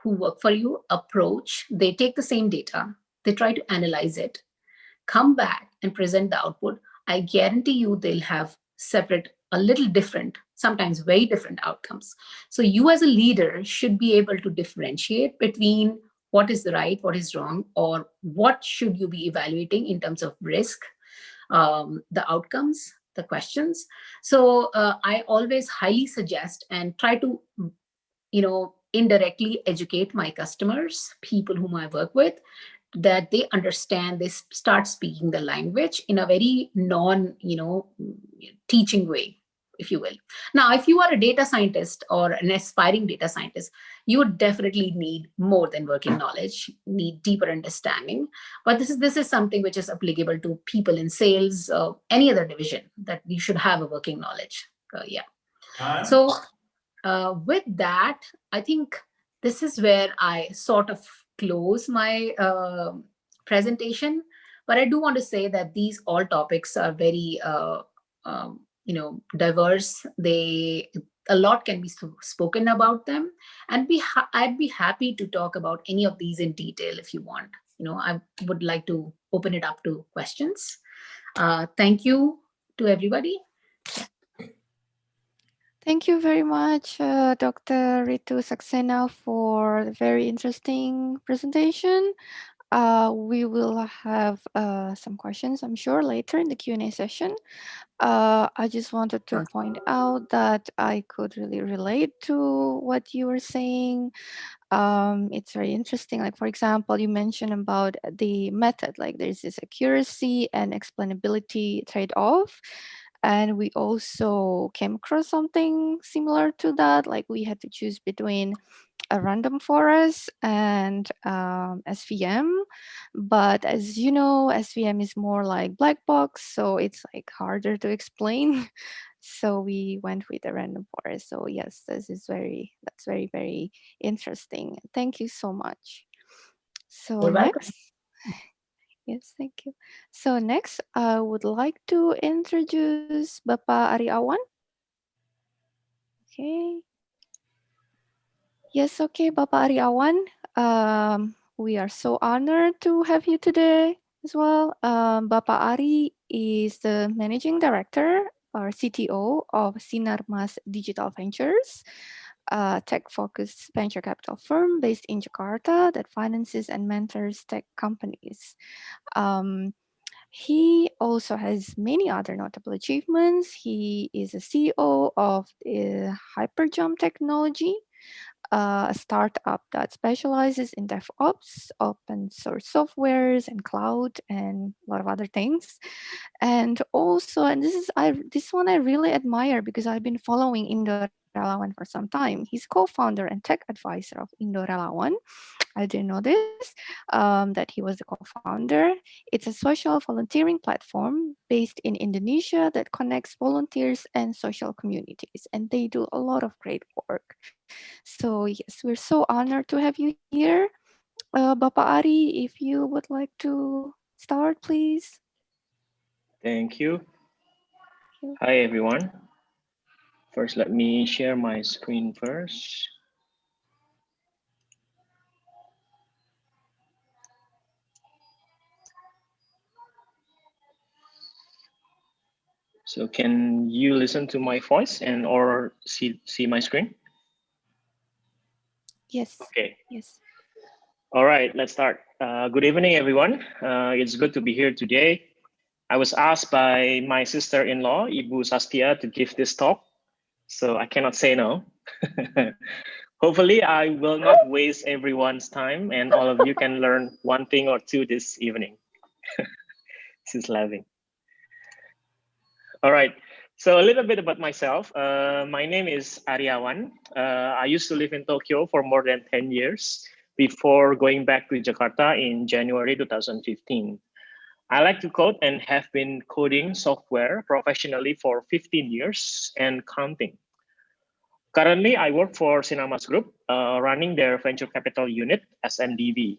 who work for you approach, they take the same data, they try to analyze it, come back and present the output, I guarantee you they'll have separate, a little different, sometimes very different outcomes. So you as a leader should be able to differentiate between what is the right, what is wrong, or what should you be evaluating in terms of risk, the outcomes, the questions. So I always highly suggest and try to, indirectly educate my customers, people whom I work with, that they understand, they start speaking the language in a very teaching way, if you will. Now, if you are a data scientist or an aspiring data scientist, you would definitely need more than working knowledge, need deeper understanding. But this is something which is applicable to people in sales, any other division, that you should have a working knowledge. So with that, I think this is where I sort of close my presentation. But I do want to say that these all topics are very, diverse. A lot can be spoken about them, and I'd be happy to talk about any of these in detail if you want. I would like to open it up to questions. Thank you to everybody. Thank you very much, Dr. Ritu Saxena, for the very interesting presentation. We will have some questions, I'm sure, later in the Q&A session. I just wanted to point out that I could really relate to what you were saying. It's very interesting. Like, for example, you mentioned about the method, like there's this accuracy and explainability trade-off. And we also came across something similar to that. Like we had to choose between a random forest and SVM. But as you know, SVM is more like black box, so it's like harder to explain. So we went with a random forest. So yes, that's very, very interesting. Thank you so much. So You're welcome. next, yes, thank you. So next, I would like to introduce Bapak Ari Awan. Okay. Yes, okay, Bapak Ari Awan. We are so honored to have you today as well. Bapak Ari is the Managing Director or CTO of Sinarmas Digital Ventures, a tech-focused venture capital firm based in Jakarta that finances and mentors tech companies. He also has many other notable achievements. He is a CEO of Hyperjump Technology, a startup that specializes in DevOps, open source softwares, and cloud, and a lot of other things. And also, and this one I really admire because I've been following Indo Relawan for some time. He's co-founder and tech advisor of Indo Relawan. I didn't know this, that he was the co-founder. It's a social volunteering platform based in Indonesia that connects volunteers and social communities, and they do a lot of great work. So yes, we're so honored to have you here. Bapak Ari, if you would like to start, please. Thank you. Thank you. Hi, everyone. First, let me share my screen first. So can you listen to my voice and or see my screen? Yes. Okay. Yes. All right, let's start. Good evening, everyone. It's good to be here today. I was asked by my sister-in-law, Ibu Sastia, to give this talk, so I cannot say no. Hopefully, I will not waste everyone's time and all of you can learn one thing or two this evening. She's laughing. All right, So a little bit about myself. My name is Ari Awan. I used to live in Tokyo for more than 10 years before going back to Jakarta in January 2015. I like to code and have been coding software professionally for 15 years and counting. Currently, I work for Sinamas Group, running their venture capital unit, SMDV.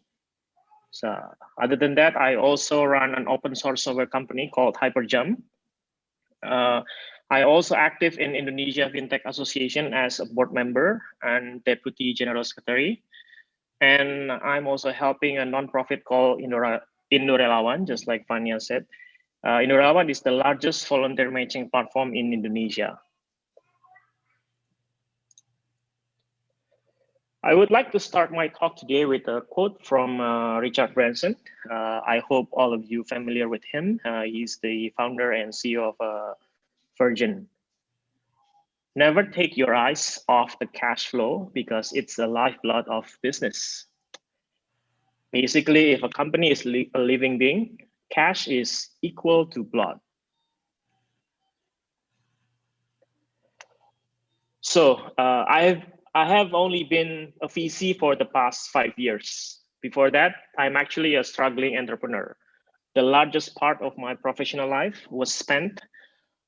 So other than that, I also run an open source software company called HyperJump. I also active in Indonesia FinTech Association as a board member and deputy general secretary. And I'm also helping a nonprofit called Indorelawan, just like Fania said. Indorelawan is the largest volunteer matching platform in Indonesia. I would like to start my talk today with a quote from Richard Branson. I hope all of you familiar with him. He's the founder and CEO of Virgin. Never take your eyes off the cash flow because it's the lifeblood of business. Basically, if a company is a living being, cash is equal to blood. So I have only been a VC for the past 5 years. Before that, I'm actually a struggling entrepreneur. The largest part of my professional life was spent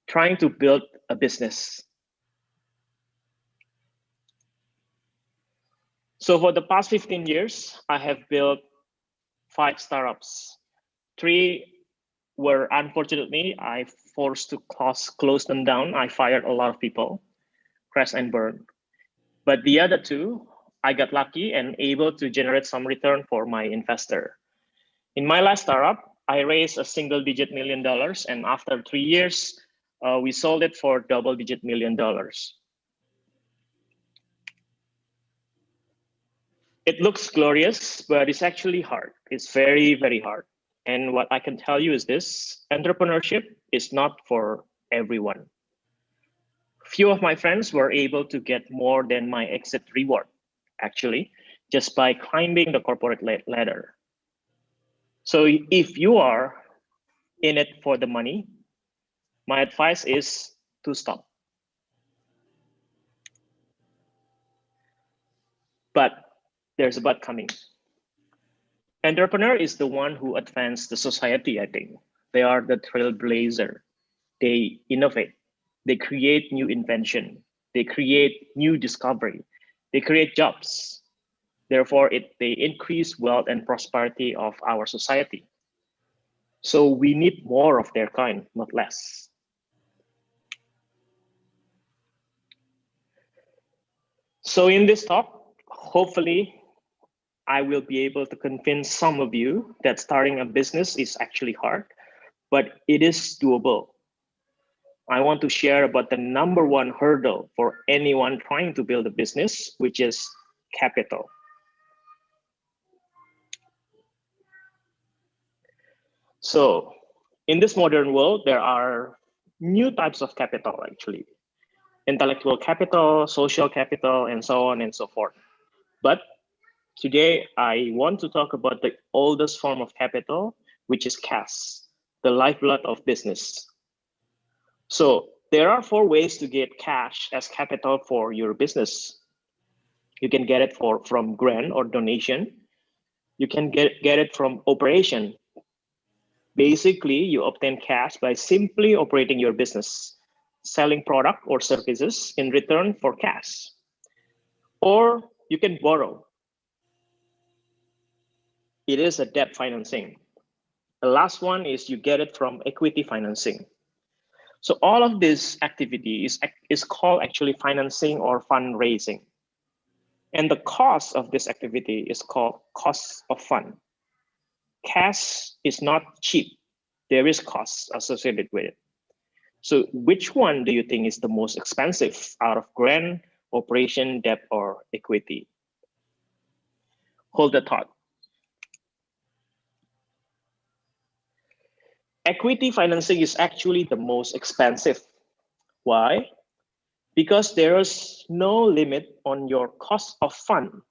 trying to build a business. So for the past 15 years, I have built 5 startups. 3 were, unfortunately, I forced to close them down. I fired a lot of people, crash and burn. But the other 2, I got lucky and able to generate some return for my investor. In my last startup, I raised a single-digit $1 million, and after 3 years, we sold it for double-digit $1 million. It looks glorious, but it's actually hard. It's very, very hard. And what I can tell you is this: entrepreneurship is not for everyone. Few of my friends were able to get more than my exit reward, actually, just by climbing the corporate ladder. So if you are in it for the money, my advice is to stop. But there's a but coming. Entrepreneur is the one who advances the society, I think. They are the trailblazer. They innovate. They create new invention. They create new discovery. They create jobs. Therefore, they increase wealth and prosperity of our society. So we need more of their kind, not less. So in this talk, hopefully, I will be able to convince some of you that starting a business is actually hard, but it is doable. I want to share about the #1 hurdle for anyone trying to build a business, which is capital. So in this modern world, there are new types of capital, actually. Intellectual capital, social capital, and so on and so forth. But today, I want to talk about the oldest form of capital, which is cash, the lifeblood of business. So there are 4 ways to get cash as capital for your business. You can get it from grant or donation. You can get it from operation. Basically, you obtain cash by simply operating your business, selling product or services in return for cash. Or you can borrow. It is a debt financing. The last one is you get it from equity financing. So all of this activity is called actually financing or fundraising. And the cost of this activity is called cost of fund. Cash is not cheap. There is costs associated with it. So which one do you think is the most expensive out of grant, operation, debt, or equity? Hold the thought. Equity financing is actually the most expensive. Why? Because there is no limit on your cost of fund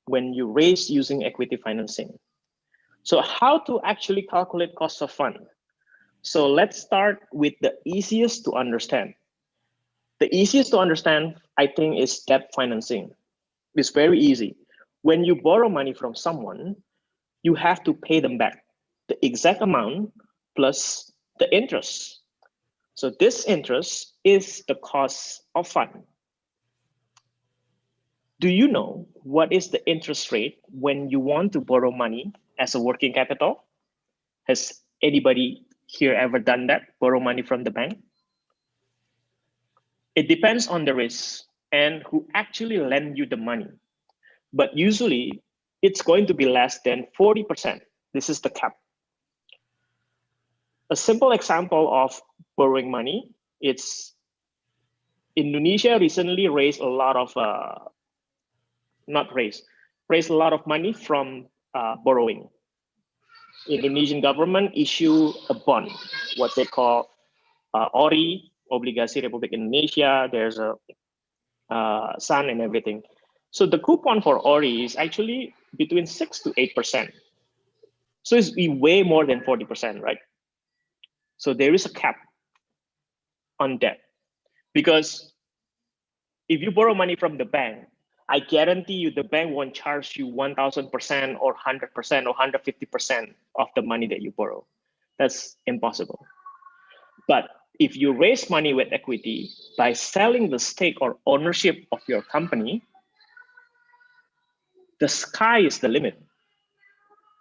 when you raise using equity financing. So how to actually calculate cost of fund? So let's start with the easiest to understand. The easiest to understand, I think, is debt financing. It's very easy. When you borrow money from someone, you have to pay them back the exact amount plus the interest. So this interest is the cost of fund. Do you know what is the interest rate when you want to borrow money as a working capital? Has anybody here ever done that? Borrow money from the bank? It depends on the risk and who actually lend you the money. But usually it's going to be less than 40%. This is the cap. A simple example of borrowing money, it's Indonesia recently raised a lot of, raised a lot of money from borrowing. Indonesian government issue a bond, what they call ORI, Obligasi Republik Indonesia. There's a SAN and everything. So the coupon for ORI is actually between 6 to 8%. So it's way more than 40%, right? So there is a cap on debt. Because if you borrow money from the bank, I guarantee you the bank won't charge you 1,000% or 100% or 150% of the money that you borrow. That's impossible. But if you raise money with equity by selling the stake or ownership of your company, the sky is the limit.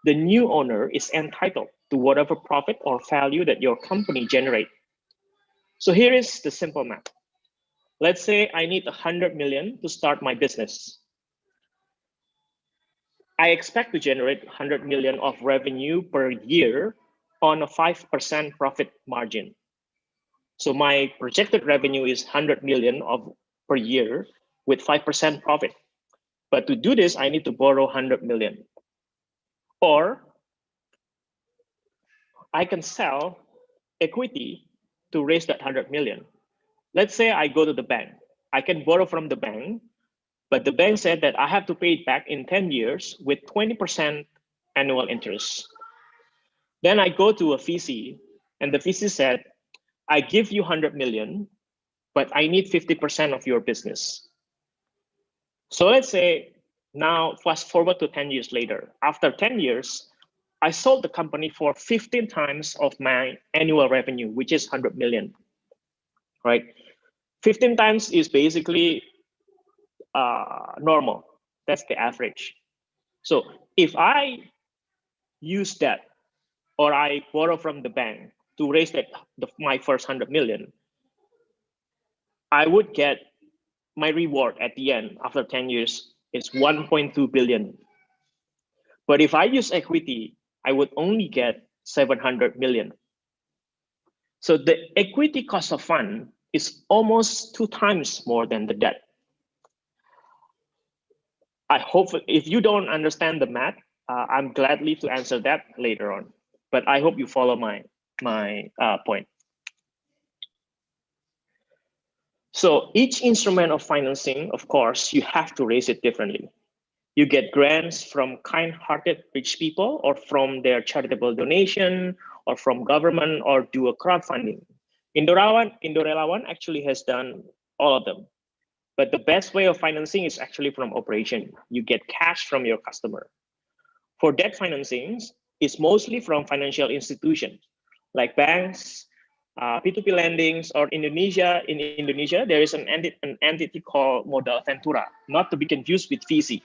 The new owner is entitled to whatever profit or value that your company generates. So here is the simple math. Let's say I need 100 million to start my business. I expect to generate 100 million of revenue per year on a 5% profit margin. So my projected revenue is 100 million per year with 5% profit. But to do this, I need to borrow 100 million. Or I can sell equity to raise that 100 million. Let's say I go to the bank. I can borrow from the bank, but the bank said that I have to pay it back in 10 years with 20% annual interest. Then I go to a VC, and the VC said, I give you 100 million, but I need 50% of your business. So let's say now fast forward to 10 years later. After 10 years, I sold the company for 15 times of my annual revenue, which is 100 million, right? 15 times is basically normal. That's the average. So if I use that or I borrow from the bank to raise my first 100 million, I would get my reward at the end after 10 years is 1.2 billion. But if I use equity, I would only get 700 million. So the equity cost of fund is almost 2 times more than the debt. I hope if you don't understand the math, I'm gladly to answer that later on. But I hope you follow my point. So each instrument of financing, of course, you have to raise it differently. You get grants from kind-hearted rich people or from their charitable donation or from government or do a crowdfunding. Indorelawan actually has done all of them. But the best way of financing is actually from operation. You get cash from your customer. For debt financing, it's mostly from financial institutions like banks, P2P lendings, or in Indonesia, there is an entity called Modal Ventura, not to be confused with VC.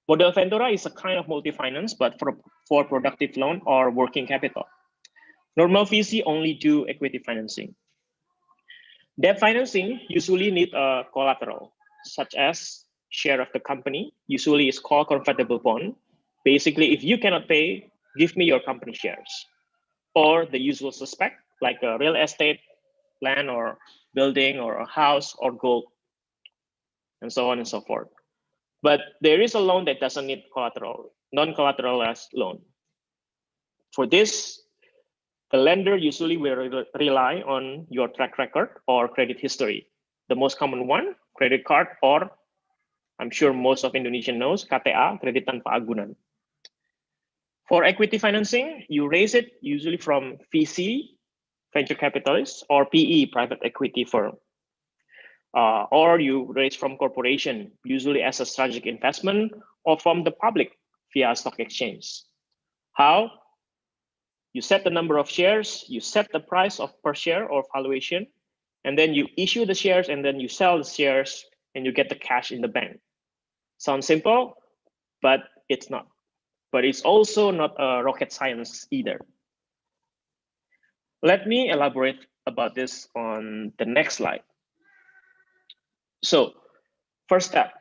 Modal Ventura is a kind of multi-finance, but for productive loan or working capital. Normal VC only do equity financing. Debt financing usually need a collateral, such as share of the company, usually is called convertible bond. Basically, if you cannot pay, give me your company shares. Or the usual suspect, like a real estate, land or building or a house or gold, and so on and so forth. But there is a loan that doesn't need collateral, non-collateralized loan. For this, the lender usually will rely on your track record or credit history. The most common one, credit card, or I'm sure most of Indonesian knows, KTA, kredit tanpa agunan. For equity financing, you raise it usually from VC, venture capitalists, or PE, private equity firm. or you raise from corporation, usually as a strategic investment, or from the public via stock exchange. How? You set the number of shares, you set the price of per share or valuation, and then you issue the shares, and then you sell the shares, and you get the cash in the bank. Sounds simple, but it's not. But it's also not rocket science either. Let me elaborate about this on the next slide. So, first step,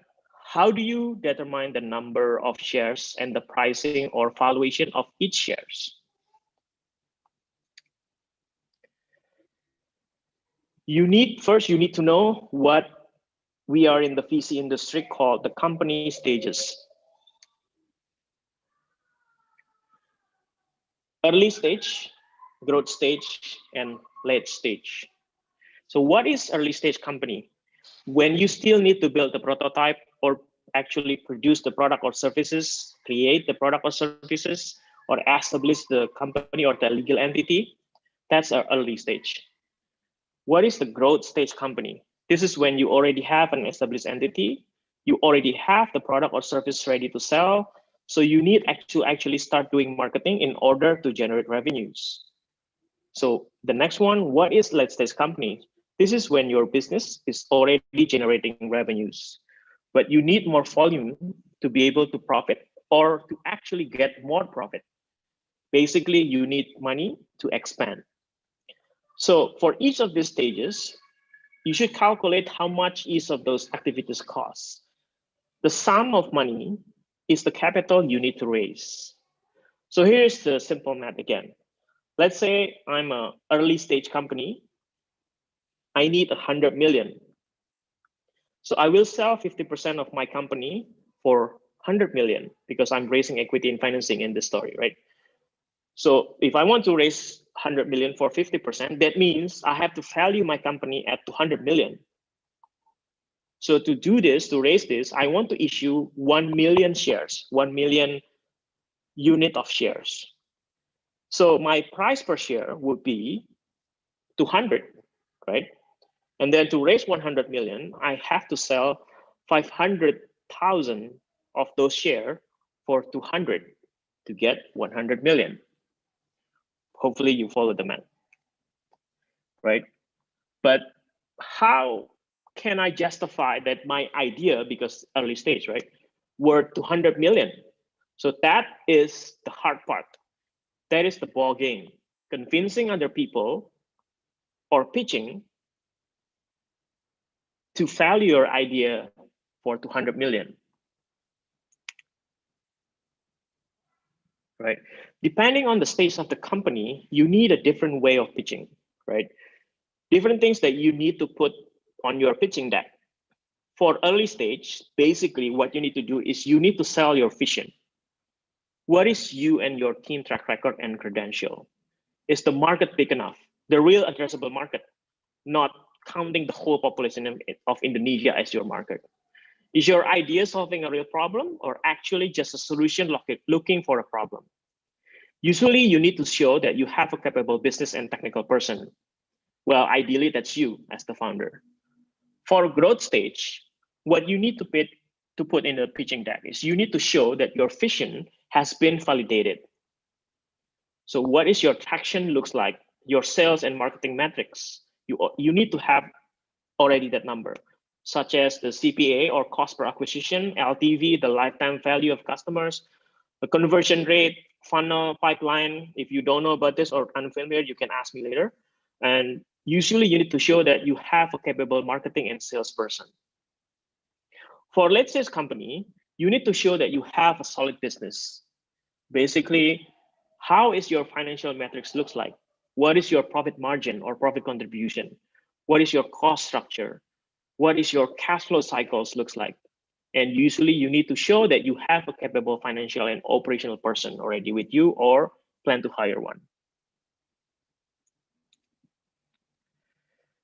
how do you determine the number of shares and the pricing or valuation of each shares? First, you need to know what we are in the VC industry called the company stages. Early stage, growth stage, and late stage. So what is early stage company? When you still need to build the prototype or actually produce the product or services, create the product or services, or establish the company or the legal entity, that's our early stage. What is the growth stage company? This is when you already have an established entity, you already have the product or service ready to sell, so you need to actually start doing marketing in order to generate revenues. So the next one, what is late stage company? This is when your business is already generating revenues, but you need more volume to be able to profit or to actually get more profit. Basically, you need money to expand. So for each of these stages, you should calculate how much each of those activities costs. The sum of money is the capital you need to raise. So here's the simple math again. Let's say I'm an early stage company. I need 100 million. So I will sell 50% of my company for 100 million because I'm raising equity and financing in this story, right? So if I want to raise 100 million for 50%, that means I have to value my company at 200 million. So to do this, to raise this, I want to issue 1 million shares, 1 million unit of shares. So my price per share would be 200, right? And then to raise 100 million, I have to sell 500,000 of those shares for 200 to get 100 million. Hopefully you follow the math, right? But how can I justify that my idea, because early stage, right, worth 200 million? So that is the hard part. That is the ball game. Convincing other people or pitching to value your idea for 200 million. Right? Depending on the stage of the company, you need a different way of pitching, right? Different things that you need to put on your pitching deck. For early stage, basically what you need to do is you need to sell your vision. What is you and your team track record and credential? Is the market big enough? The real addressable market, not counting the whole population of Indonesia as your market. Is your idea solving a real problem or actually just a solution looking for a problem? Usually you need to show that you have a capable business and technical person. Well, ideally that's you as the founder. For growth stage, what you need to put in the pitching deck is you need to show that your vision has been validated. So what is your traction looks like, your sales and marketing metrics? You need to have already that number, such as the CPA or cost per acquisition, LTV, the lifetime value of customers, the conversion rate, funnel, pipeline. If you don't know about this or unfamiliar, you can ask me later. And usually you need to show that you have a capable marketing and salesperson. For let's say company, you need to show that you have a solid business. Basically, how is your financial metrics looks like? What is your profit margin or profit contribution? What is your cost structure? What is your cash flow cycles looks like? And usually you need to show that you have a capable financial and operational person already with you or plan to hire one.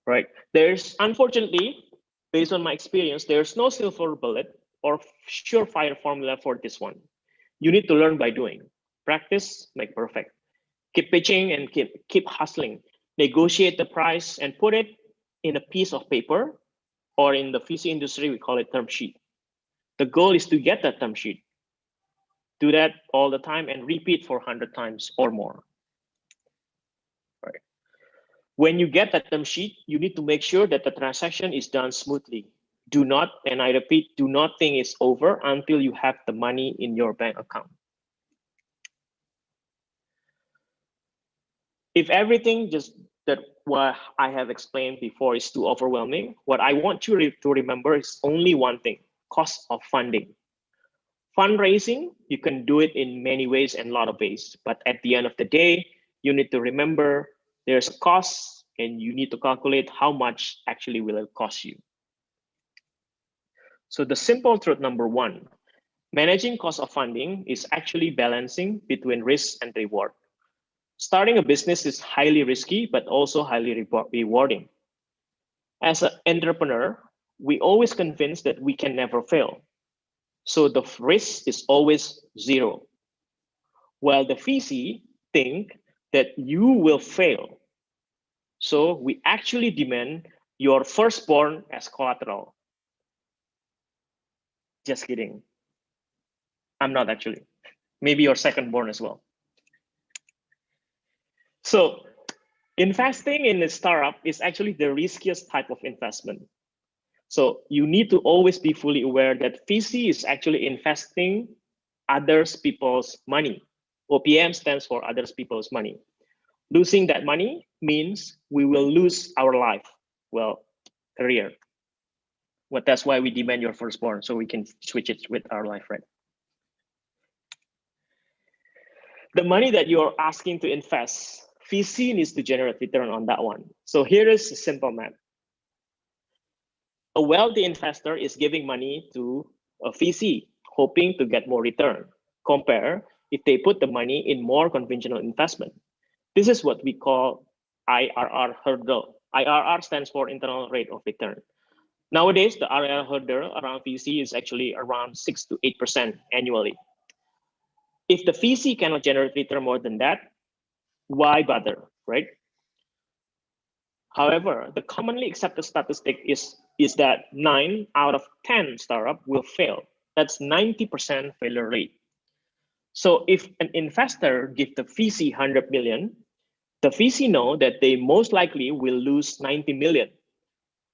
Right. There's, unfortunately, based on my experience, there's no silver bullet or surefire formula for this one. You need to learn by doing. Practice, make perfect. Keep pitching and keep hustling. Negotiate the price and put it in a piece of paper or in the VC industry, we call it term sheet. The goal is to get that term sheet. Do that all the time and repeat for 100 times or more. Right. When you get that term sheet, you need to make sure that the transaction is done smoothly. Do not, and I repeat, do not think it's over until you have the money in your bank account. If everything just that what I have explained before is too overwhelming, what I want you to remember is only one thing: cost of funding. Fundraising, you can do it in many ways and a lot of ways, but at the end of the day, you need to remember there's a cost and you need to calculate how much actually will it cost you. So the simple truth number one, managing cost of funding is actually balancing between risk and reward. Starting a business is highly risky, but also highly rewarding. As an entrepreneur, we always convinced that we can never fail. So the risk is always zero. While the VC think that you will fail. So we actually demand your firstborn as collateral. Just kidding. I'm not actually. Maybe your secondborn as well. So investing in a startup is actually the riskiest type of investment. So you need to always be fully aware that VC is actually investing others people's money. OPM stands for others people's money. Losing that money means we will lose our life, well, career. Well, that's why we demand your firstborn, so we can switch it with our life, right? The money that you're asking to invest, VC needs to generate return on that one. So here is a simple math. A wealthy investor is giving money to a VC, hoping to get more return. Compare if they put the money in more conventional investment. This is what we call IRR hurdle. IRR stands for internal rate of return. Nowadays, the IRR hurdle around VC is actually around 6 to 8% annually. If the VC cannot generate return more than that, why bother, right? However, the commonly accepted statistic is that 9 out of 10 startups will fail. That's 90% failure rate. So if an investor gives the VC 100 million, the VC know that they most likely will lose 90 million.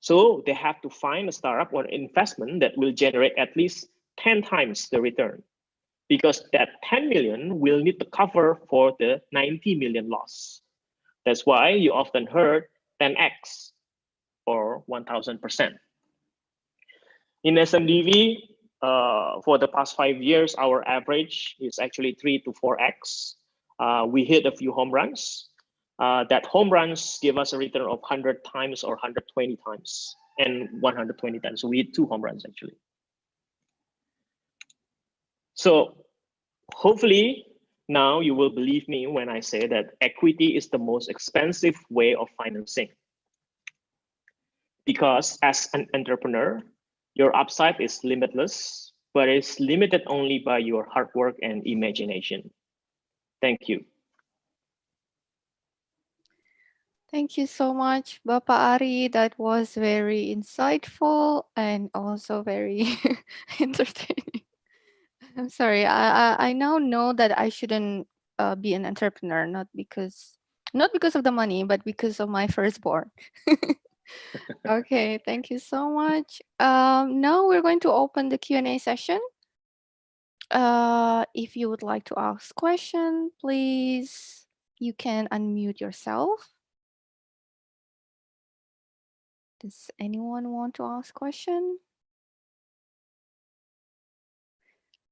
So they have to find a startup or investment that will generate at least 10 times the return, because that 10 million will need to cover for the 90 million loss. That's why you often heard 10x or 1000%. In SMDV, for the past 5 years, our average is actually 3 to 4x. We hit a few home runs. That home runs give us a return of 100 times or 120 times and 120 times. So we hit 2 home runs actually. So hopefully now you will believe me when I say that equity is the most expensive way of financing. Because as an entrepreneur, your upside is limitless, but it's limited only by your hard work and imagination. Thank you. Thank you so much, Bapak Ari. That was very insightful and also very entertaining. I'm sorry. I now know that I shouldn't be an entrepreneur, not because of the money, but because of my firstborn. Okay, thank you so much. Now we're going to open the Q&A session. If you would like to ask question, please, you can unmute yourself. Does anyone want to ask question?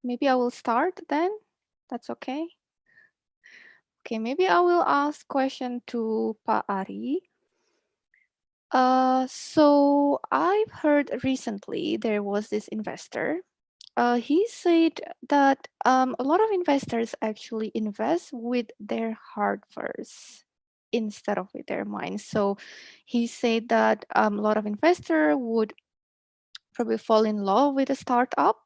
Maybe I will start then. That's okay. Okay, maybe I will ask question to Pak Ari. So I've heard recently there was this investor. He said that a lot of investors actually invest with their heart first instead of with their mind. So he said that a lot of investors would probably fall in love with a startup,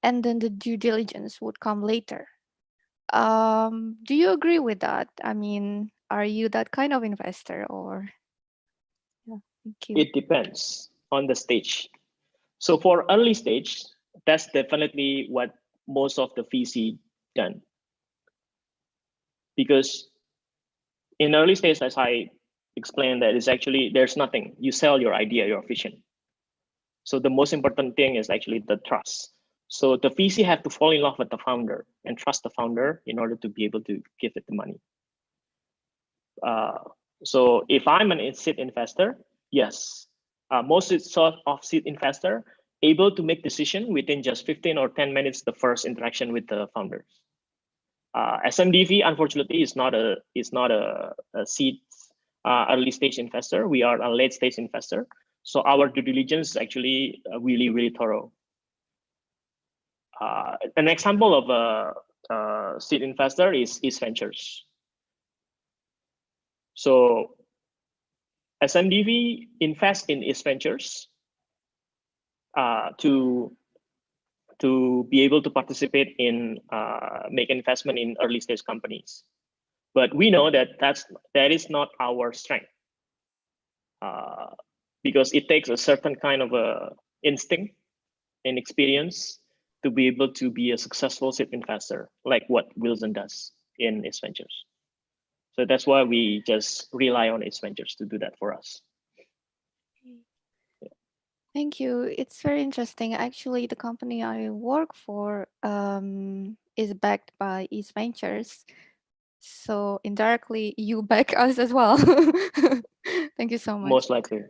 and then the due diligence would come later. Do you agree with that? I mean, are you that kind of investor or? Yeah, thank you. It depends. on the stage. So for early stage, that's definitely what most of the VC done. Because in early stage, as I explained, that is actually, there's nothing. You sell your idea, your vision. So the most important thing is actually the trust. So the VC have to fall in love with the founder and trust the founder in order to be able to give it the money. So if I'm an seed investor, yes, most sort of seed investor able to make decision within just 15 or 10 minutes the first interaction with the founders. SMDV unfortunately is not a seed early stage investor. We are a late stage investor. So our due diligence is actually really thorough. An example of a seed investor is Ventures. So SMDV invests in its ventures to be able to participate in make investment in early stage companies. But we know that that is not our strength because it takes a certain kind of a instinct and experience to be able to be a successful seed investor, like what Wilson does in its ventures. So that's why we just rely on its ventures to do that for us. Thank you. It's very interesting. Actually, the company I work for is backed by East Ventures. So indirectly, you back us as well. Thank you so much. Most likely.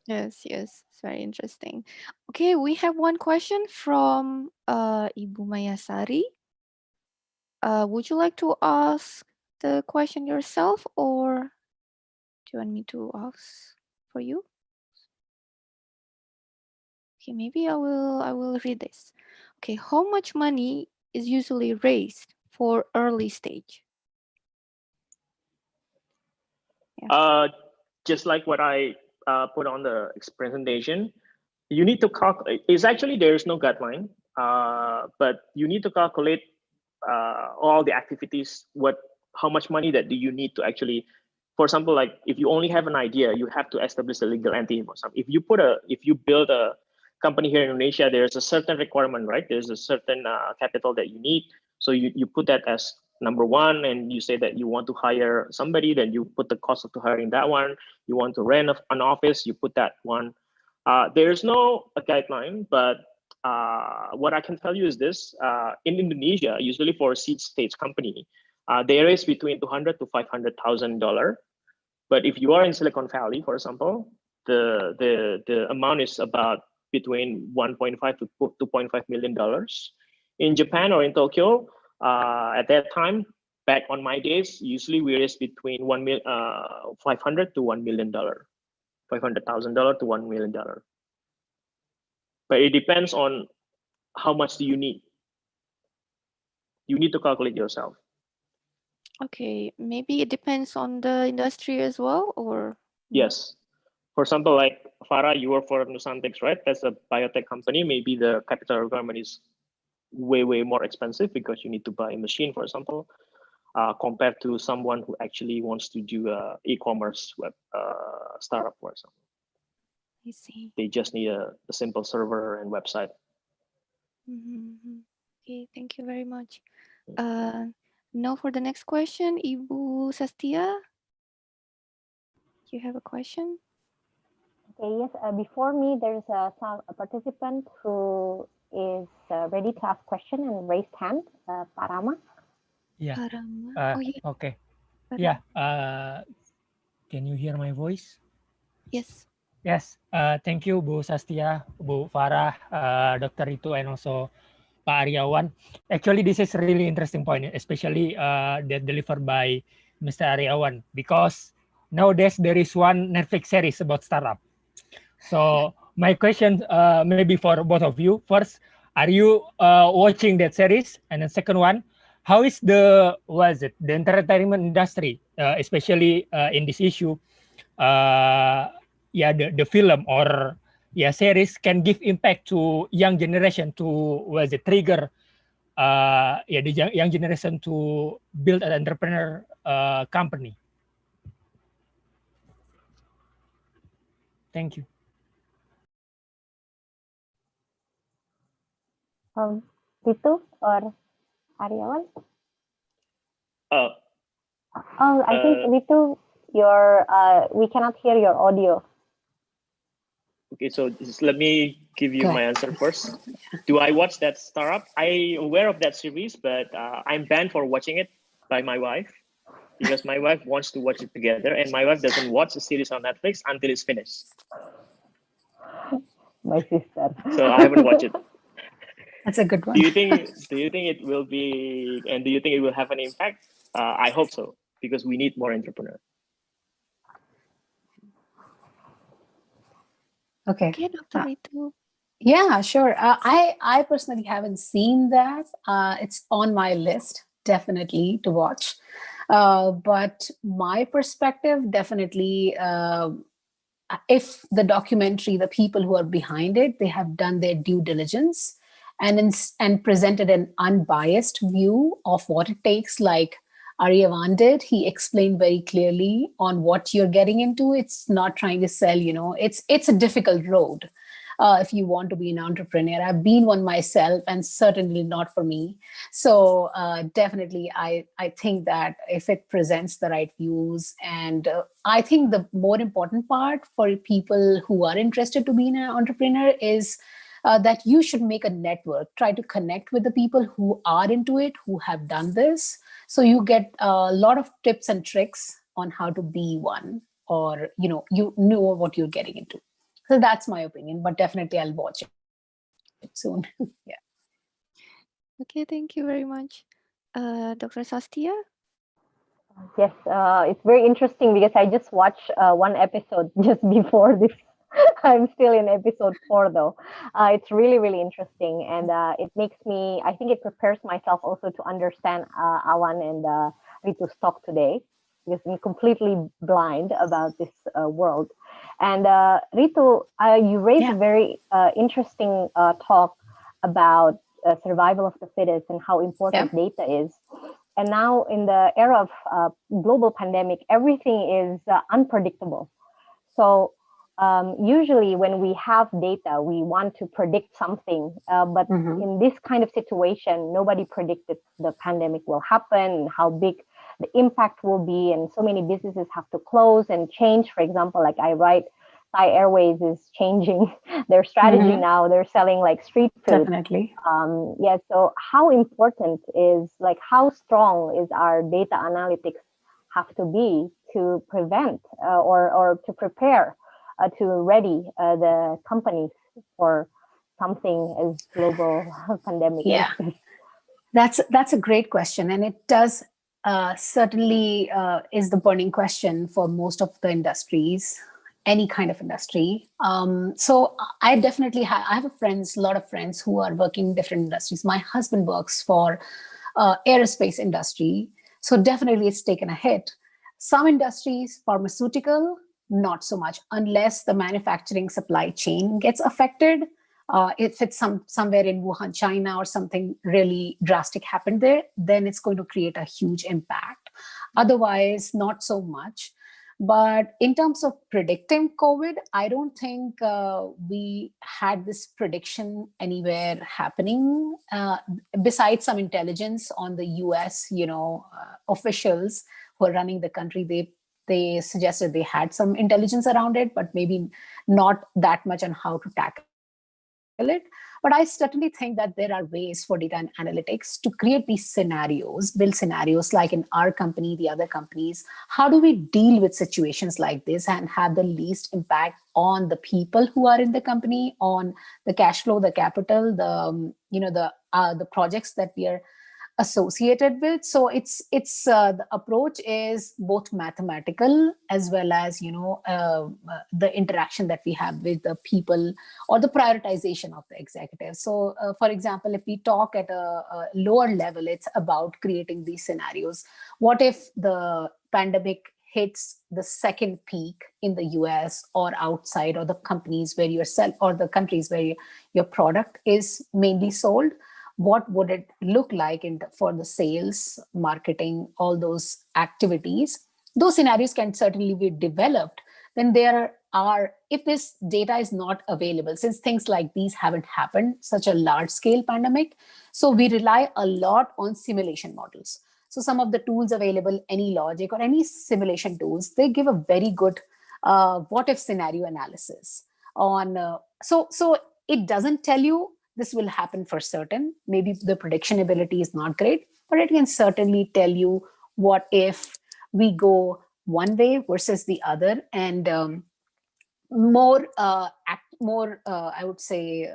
Yes, it's very interesting. Okay, we have one question from Ibu Mayasari. Would you like to ask the question yourself, or do you want me to ask for you? Okay, maybe I will read this. Okay, how much money is usually raised for early stage? Yeah. Just like what I put on the presentation, you need to calculate. It's actually there is no guideline, but you need to calculate all the activities. How much money that do you need to actually? For example, like if you only have an idea, you have to establish a legal entity or something. If you build a company here in Indonesia, there's a certain requirement, right? There's a certain capital that you need. So you put that as number one, and you say that you want to hire somebody, then you put the cost of hiring that one. You want to rent an office, you put that one. There's no guideline, but what I can tell you is this: in Indonesia, usually for a seed stage company, they raise between $200,000 to $500,000. But if you are in Silicon Valley, for example, the amount is about between 1.5 to $2.5 million. In Japan or in Tokyo, at that time, back on my days, usually we raise between $500,000 to $1 million, $500,000 to $1 million. But it depends on how much do you need. You need to calculate yourself. Okay, maybe it depends on the industry as well, or? Yes. For example, like Farah, you work for Nusantex, right? That's a biotech company. Maybe the capital requirement is way more expensive because you need to buy a machine, for example, compared to someone who actually wants to do a e-commerce web startup, for example. I see. They just need a simple server and website. Okay, thank you very much. Now for the next question, Ibu Sastia, do you have a question? Okay, yes. Before me, there's a participant who is ready to ask question and raised hand. Pak Rama. Yeah. Oh, yeah. Okay. Yeah. Can you hear my voice? Yes. Yes. Thank you, Bu Sastia, Bu Farah, Dr. Ritu, and also Pak Ari Awan. Actually, this is a really interesting point, especially that delivered by Mr. Ari Awan, because nowadays there is one Netflix series about startup. So my question maybe for both of you. First, are you watching that series? And the second one, how is the entertainment industry, especially in this issue? The film or series can give impact to young generation to trigger the young generation to build an entrepreneur company. Thank you. Ritu or Ari Awan? Oh, Oh, I think Ritu, we cannot hear your audio. okay. So let me give you Go my ahead. answer first. Do I watch that startup? I'm aware of that series, but I'm banned for watching it by my wife because my wife wants to watch it together, and my wife doesn't watch a series on Netflix until it's finished. My sister. So I haven't watched it. That's a good one. Do you think it will be, and do you think it will have an impact? I hope so, because we need more entrepreneurs. Okay. Okay, Dr. Ritu. Yeah, sure. I personally haven't seen that. It's on my list, definitely to watch. But my perspective, definitely, if the documentary, the people who are behind it, they have done their due diligence and presented an unbiased view of what it takes, like Ari Awan did. He explained very clearly on what you're getting into. It's not trying to sell, it's a difficult road. If you want to be an entrepreneur, I've been one myself, and certainly not for me. So definitely, I think that if it presents the right views, and I think the more important part for people who are interested to be an entrepreneur is that you should make a network, try to connect with the people who are into it, who have done this. So you get a lot of tips and tricks on how to be one, or, you know what you're getting into. So that's my opinion, but definitely I'll watch it soon. Yeah. Okay, thank you very much. Dr. Sastia? Yes, it's very interesting because I just watched one episode just before this. I'm still in episode 4 though. It's really, really interesting, and it makes me. I think it prepares myself also to understand Awan and Ritu's talk today, because I'm completely blind about this world. And Ritu, you raised a very interesting talk about survival of the fittest and how important data is. And now, in the era of global pandemic, everything is unpredictable. So usually when we have data, we want to predict something. But in this kind of situation, nobody predicted the pandemic will happen, how big the impact will be. And so many businesses have to close and change. For example, like I write, Thai Airways is changing their strategy now. They're selling like street food. Definitely. Yeah. So how important is, like, how strong is our data analytics have to be to prevent or to prepare to ready the companies for something as global pandemic? Yeah, that's a great question, and it does certainly is the burning question for most of the industries, any kind of industry. So I definitely I have a lot of friends who are working in different industries. My husband works for aerospace industry, so definitely it's taken a hit. Some industries, pharmaceutical, not so much, unless the manufacturing supply chain gets affected. If it's somewhere in Wuhan, China, or something really drastic happened there, then it's going to create a huge impact. Otherwise, not so much. But in terms of predicting COVID, I don't think we had this prediction anywhere happening. Besides some intelligence on the US, officials who are running the country, they suggested they had some intelligence around it, but maybe not that much on how to tackle it. But I certainly think that there are ways for data and analytics to create these scenarios, build scenarios like in our company, the other companies. How do we deal with situations like this and have the least impact on the people who are in the company, on the cash flow, the capital, the projects that we are associated with? So it's the approach is both mathematical as well as the interaction that we have with the people, or the prioritization of the executives. So for example, if we talk at a lower level, it's about creating these scenarios. What if the pandemic hits the second peak in the US or outside, or the companies where you're or the countries where your product is mainly sold? What would it look like for the sales, marketing, all those activities? Those scenarios can certainly be developed. Then there if this data is not available, since things like these haven't happened, such a large scale pandemic, so we rely a lot on simulation models. So some of the tools available, AnyLogic or any simulation tools, they give a very good what if scenario analysis on. So it doesn't tell you this will happen for certain. Maybe the prediction ability is not great, but it can certainly tell you what if we go one way versus the other, and more I would say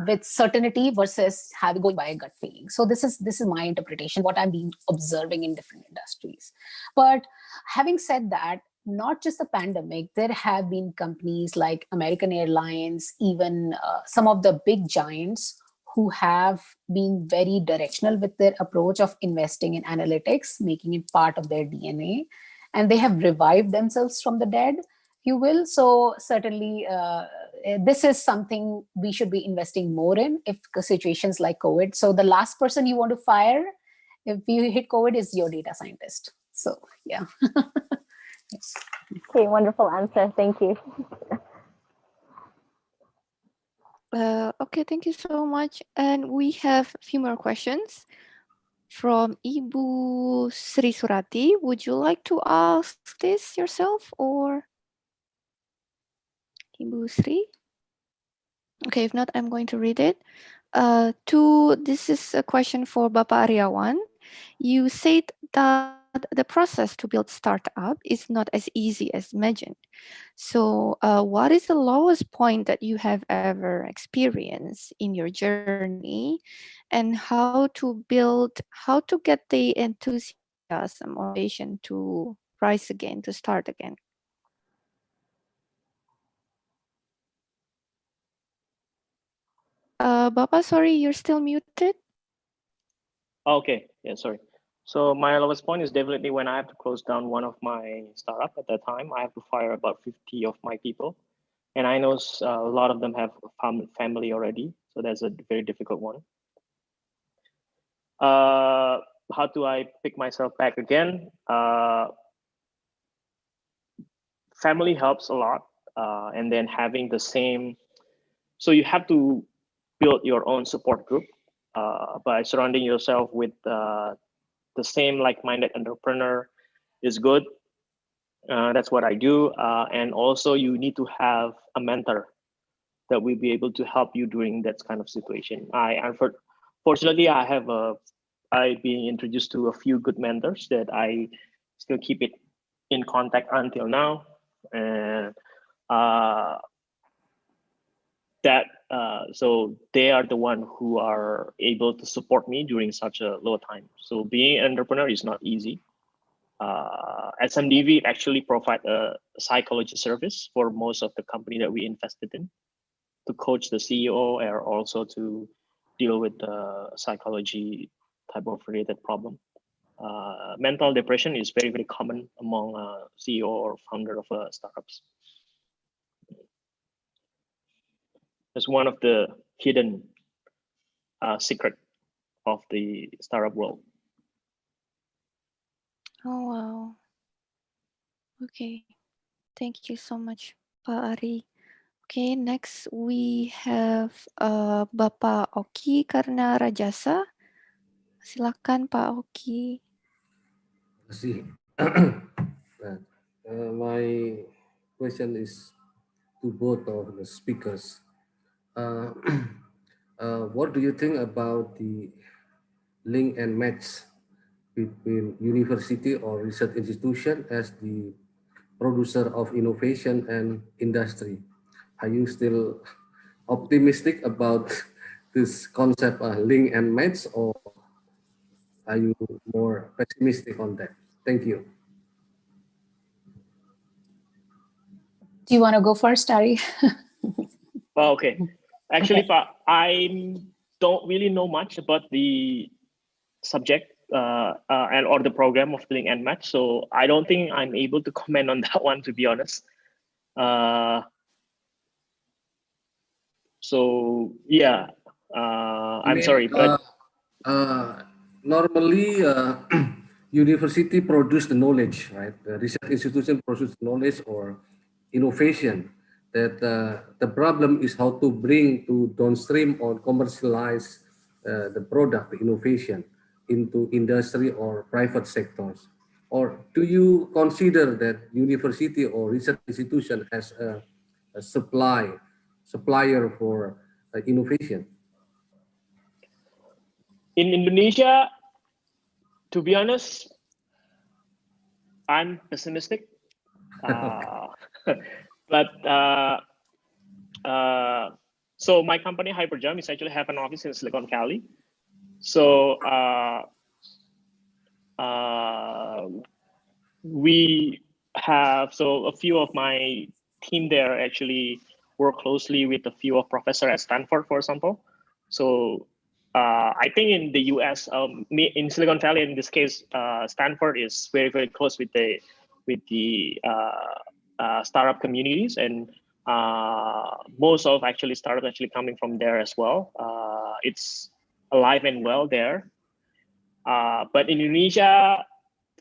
with certainty versus going by a gut feeling. So this is my interpretation, what I'm being observing in different industries. But having said that, not just the pandemic, there have been companies like American Airlines, even some of the big giants who have been very directional with their approach of investing in analytics, making it part of their DNA, and they have revived themselves from the dead, you will. So certainly this is something we should be investing more in if situations like COVID. So the last person you want to fire if you hit COVID is your data scientist. So yeah. Yes. Okay, wonderful answer. Thank you. Okay, thank you so much. And we have a few more questions from Ibu Sri Surati. Would you like to ask this yourself or Ibu Sri? Okay, if not, I'm going to read it. This is a question for Bapak Ari Awan. You said that the process to build startup is not as easy as imagined. So what is the lowest point that you have ever experienced in your journey, and how to get the enthusiasm, motivation to rise again, to start again? Bapak, sorry, you're still muted. Okay, yeah, sorry. So my lowest point is definitely when I have to close down one of my startup. At that time, I have to fire about 50 of my people, and I know a lot of them have family already, so that's a very difficult one. How do I pick myself back again? Family helps a lot, and then having the same. So you have to build your own support group by surrounding yourself with the same like-minded entrepreneur is good. That's what I do. And also you need to have a mentor that will be able to help you during that kind of situation. Fortunately, I've been introduced to a few good mentors that I still keep it in contact until now. And so they are the one who are able to support me during such a low time. So being an entrepreneur is not easy. SMDV actually provide a psychology service for most of the company that we invested in, to coach the CEO or also to deal with the psychology type of related problem. Mental depression is very, very common among CEO or founder of startups. It's one of the hidden secret of the startup world. Oh, wow. Okay. Thank you so much, Pak Ari. Okay, next we have Bapak Oki Karna Rajasa. Silakan Pak Oki. Terima kasih. My question is to both of the speakers. What do you think about the link and match between university or research institution as the producer of innovation and industry? Are you still optimistic about this concept link and match, or are you more pessimistic on that? Thank you. Do you want to go first, Ari? Oh, okay. Actually, Okay. I don't really know much about the subject and or the program of link and match, so I don't think I'm able to comment on that one, to be honest. So yeah, I'm sorry, but normally university produce the knowledge, right? The research institution produce knowledge, or innovation, that the problem is how to bring to downstream or commercialize the product, the innovation into industry or private sectors? Or do you consider that university or research institution as a supplier for innovation? In Indonesia, to be honest, I'm pessimistic. But so my company Hyperjump is actually have an office in Silicon Valley. So we have, so a few of my team there actually work closely with a few of professors at Stanford, for example. So I think in the US, in Silicon Valley, in this case, Stanford is very, very close with the startup communities, and most of actually startups actually coming from there as well. It's alive and well there. But in Indonesia,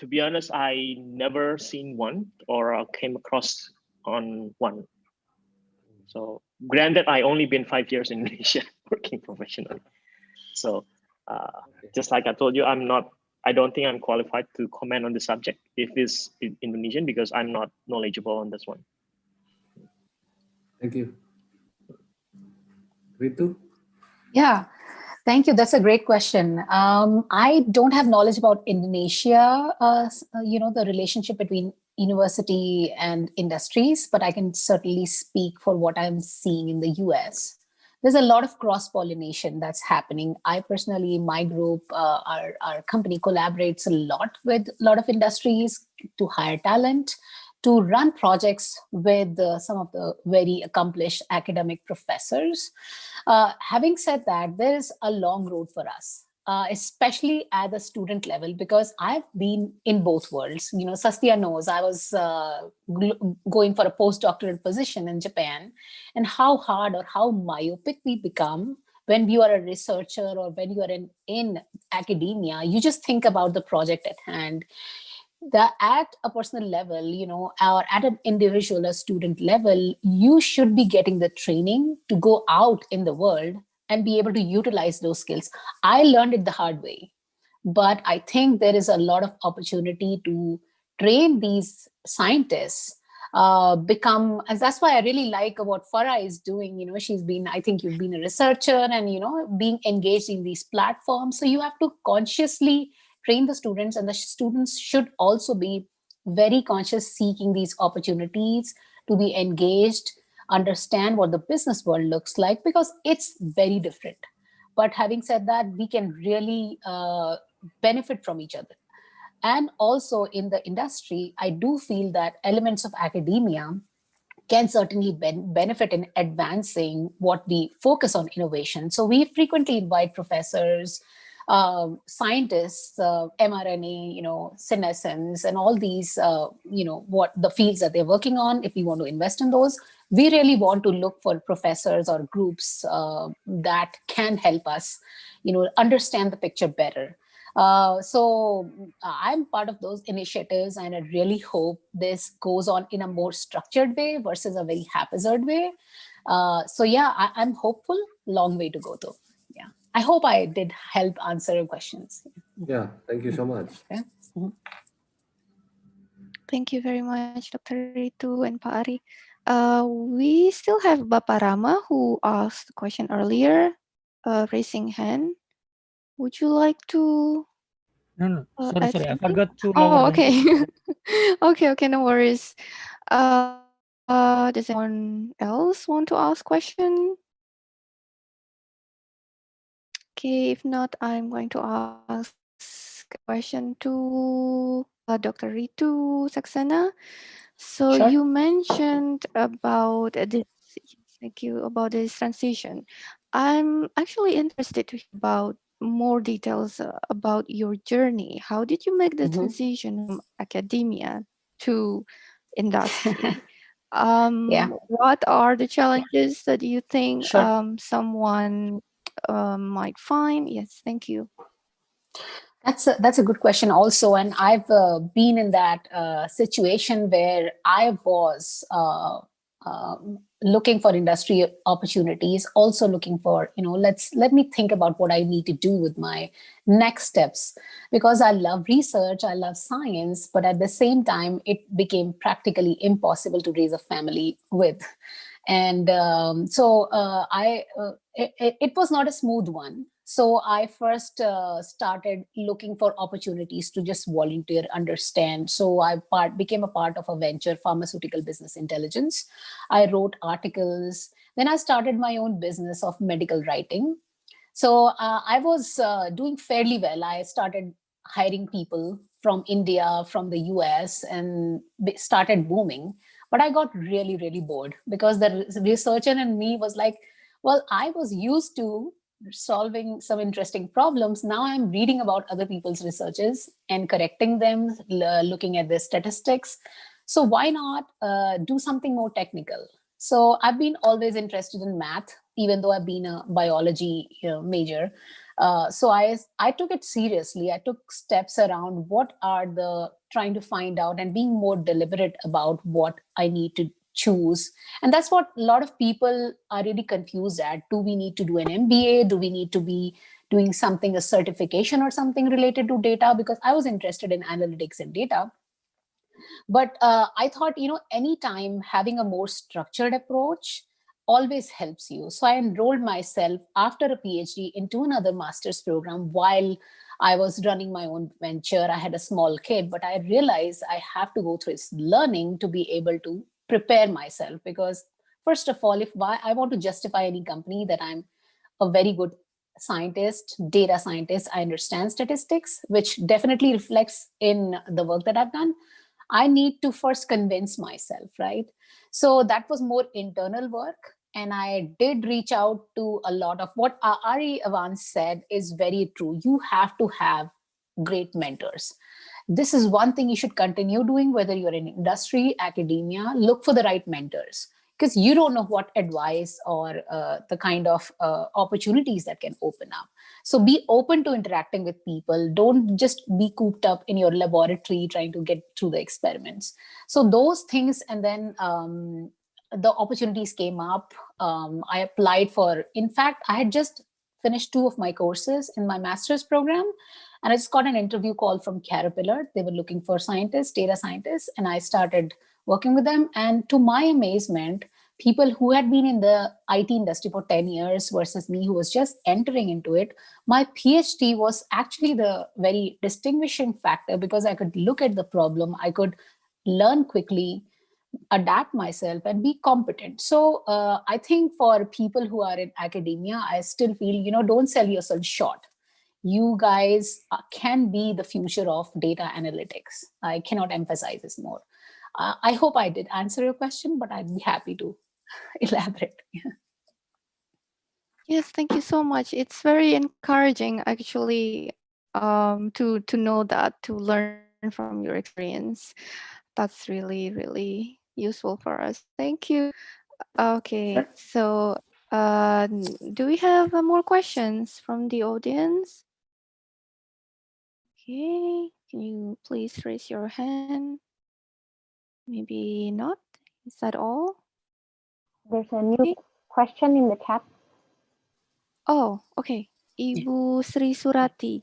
to be honest, I never seen one or came across on one. So granted, I only been 5 years in Indonesia working professionally. So just like I told you, I don't think I'm qualified to comment on the subject if it's Indonesian, because I'm not knowledgeable on this one. Thank you. Ritu? Yeah, thank you. That's a great question. I don't have knowledge about Indonesia, the relationship between university and industries, but I can certainly speak for what I'm seeing in the US. There's a lot of cross-pollination that's happening. I personally, my group, our company collaborates a lot with a lot of industries to hire talent, to run projects with some of the very accomplished academic professors. Having said that, there is a long road for us, especially at the student level, because I've been in both worlds. You know, Sastia knows I was going for a postdoctoral position in Japan, and how hard or how myopic we become when you are a researcher or when you are in academia. You just think about the project at hand. At a personal level, or at an individual or student level, you should be getting the training to go out in the world and be able to utilize those skills. I learned it the hard way, but I think there is a lot of opportunity to train these scientists, and that's why I really like what Farah is doing. I think you've been a researcher and, being engaged in these platforms. So you have to consciously train the students, and the students should also be very conscious, seeking these opportunities to be engaged, understand what the business world looks like, because it's very different. But having said that, we can really benefit from each other. And also in the industry, I do feel that elements of academia can certainly benefit in advancing what we focus on innovation. So we frequently invite professors, scientists, mRNA, senescence, and all these, what the fields that they're working on. If we want to invest in those, we really want to look for professors or groups that can help us, understand the picture better. So I'm part of those initiatives, and I really hope this goes on in a more structured way versus a very haphazard way. So yeah, I'm hopeful. Long way to go though. Yeah, I hope I did help answer your questions. Yeah, thank you so much. Okay. Mm-hmm. Thank you very much, Dr. Ritu and Pak Ari. We still have Bapak Rama who asked the question earlier, raising hand. Would you like to? No. Sorry. I forgot to Oh, lower okay. the Okay, no worries. Does anyone else want to ask question? Okay, if not, I'm going to ask a question to Dr. Ritu Saxena. So Sure. you mentioned about this. Thank you about this transition. I'm actually interested to hear about more details about your journey. How did you make the transition from academia to industry? Yeah. What are the challenges that you think Sure. someone might find? Yes, thank you. That's a good question also, and I've been in that situation where I was looking for industry opportunities, also looking for, let me think about what I need to do with my next steps, because I love research, I love science, but at the same time it became practically impossible to raise a family with. And it was not a smooth one. So I first started looking for opportunities to just volunteer, understand. So became a part of a venture, pharmaceutical business intelligence. I wrote articles. Then I started my own business of medical writing. So I was doing fairly well. I started hiring people from India, from the US, and started booming. But I got really, really bored, because the researcher in me was like, well, I was used to solving some interesting problems. Now I'm reading about other people's researches and correcting them, looking at their statistics. So why not do something more technical? So I've been always interested in math, even though I've been a biology major. So I took it seriously. I took steps around what are the trying to find out and being more deliberate about what I need to choose. And that's what a lot of people are really confused at. Do we need to do an MBA? Do we need to be doing something, a certification or something related to data? Because I was interested in analytics and data. But I thought, anytime having a more structured approach always helps you. So I enrolled myself after a PhD into another master's program while I was running my own venture. I had a small kid, but I realized I have to go through this learning to be able to prepare myself. Because first of all, if I want to justify any company that I'm a very good scientist, data scientist, I understand statistics, which definitely reflects in the work that I've done, I need to first convince myself, right? So that was more internal work. And I did reach out to a lot of what Ari Awan said is very true. You have to have great mentors. This is one thing you should continue doing, whether you're in industry, academia, look for the right mentors, because you don't know what advice or the kind of opportunities that can open up. So be open to interacting with people. Don't just be cooped up in your laboratory trying to get through the experiments. So those things, and then the opportunities came up. I applied for, in fact, I had just finished 2 of my courses in my master's program, and I just got an interview call from Caterpillar. They were looking for scientists, data scientists, and I started working with them. And to my amazement, people who had been in the IT industry for 10 years versus me, who was just entering into it, my PhD was actually the very distinguishing factor, because I could look at the problem, I could learn quickly, adapt myself, and be competent. So I think for people who are in academia, I still feel, don't sell yourself short. You guys can be the future of data analytics. I cannot emphasize this more. I hope I did answer your question, but I'd be happy to elaborate. Yes, thank you so much. It's very encouraging, actually, to know that, to learn from your experience. That's really, really useful for us. Thank you. Okay, so do we have more questions from the audience? Okay, can you please raise your hand? Maybe not. Is that all? There's a new Okay. question in the chat. Oh, okay. Ibu Sri Surati.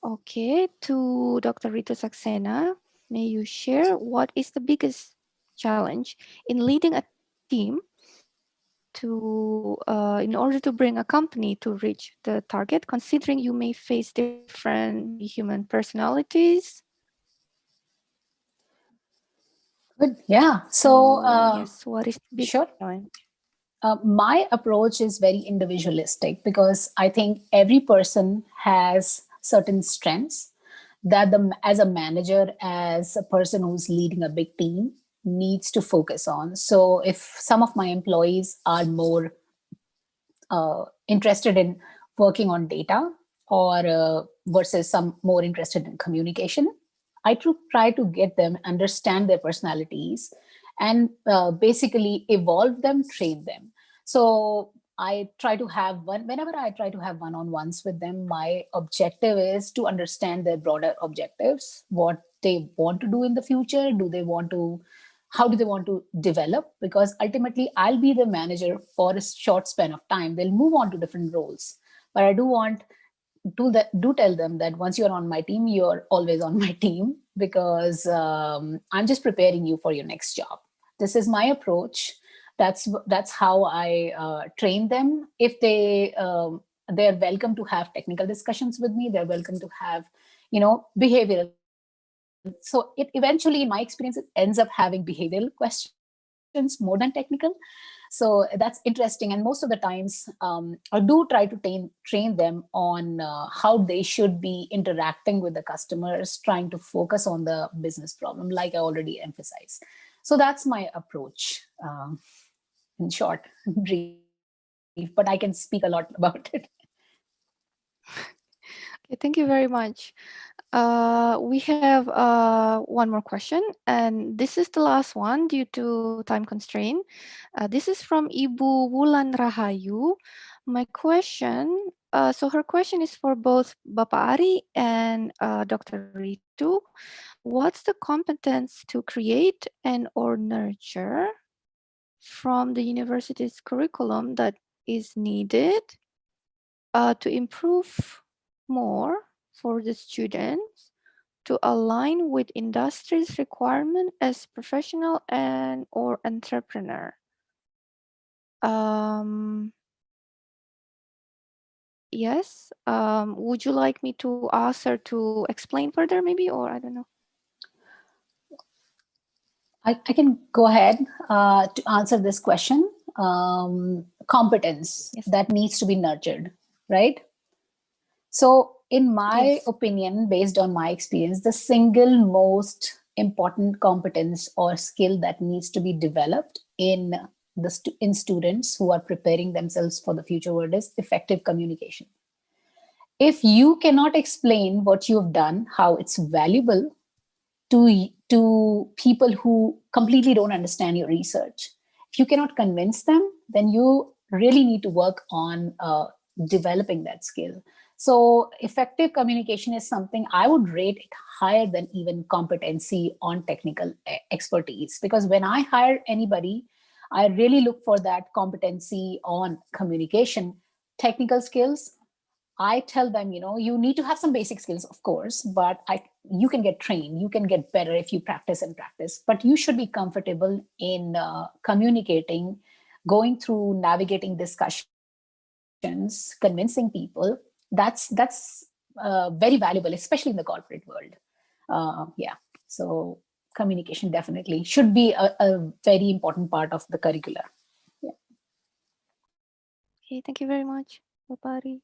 Okay, to Dr. Ritu Saxena, may you share what is the biggest challenge in leading a team to in order to bring a company to reach the target, considering you may face different maybe human personalities? Good. Yeah. So yes, what is the biggest sure. challenge? My approach is very individualistic, because I think every person has certain strengths that as a manager, as a person who's leading a big team, needs to focus on. So if some of my employees are more interested in working on data, or versus some more interested in communication, I try to get them, understand their personalities, and basically evolve them, train them. So I try to have whenever I try to have one-on-ones with them, my objective is to understand their broader objectives, what they want to do in the future. How do they want to develop? Because ultimately I'll be the manager for a short span of time. They'll move on to different roles. But I do tell them that once you're on my team, you're always on my team, because I'm just preparing you for your next job. This is my approach. That's how I train them. If they're welcome to have technical discussions with me. They're welcome to have, behavioral. So it eventually, in my experience, it ends up having behavioral questions more than technical. So that's interesting. And most of the times, I do try to train them on how they should be interacting with the customers, trying to focus on the business problem, like I already emphasized. So that's my approach, in short, brief, but I can speak a lot about it. Okay, thank you very much. We have one more question, and this is the last one due to time constraint. This is from Ibu Wulan Rahayu. My question, so her question is for both Bapak Ari and Dr. Ritu. What's the competence to create and or nurture from the university's curriculum that is needed to improve more for the students to align with industry's requirement as professional and or entrepreneur? Yes. Would you like me to ask her to explain further, maybe, or I don't know? I can go ahead to answer this question. Competence that needs to be nurtured, right? So in my opinion, based on my experience, the single most important competence or skill that needs to be developed in students who are preparing themselves for the future world is effective communication. If you cannot explain what you've done, how it's valuable to people who completely don't understand your research, if you cannot convince them, then you really need to work on developing that skill. So effective communication is something I would rate it higher than even competency on technical expertise, because when I hire anybody, I really look for that competency on communication. Technical skills, I tell them, you need to have some basic skills, of course, but you can get trained, you can get better if you practice and practice, but you should be comfortable in communicating, going through navigating discussions, convincing people. That's very valuable, especially in the corporate world. Yeah. So communication definitely should be a very important part of the curricula. Yeah. Okay, thank you very much, Bapari.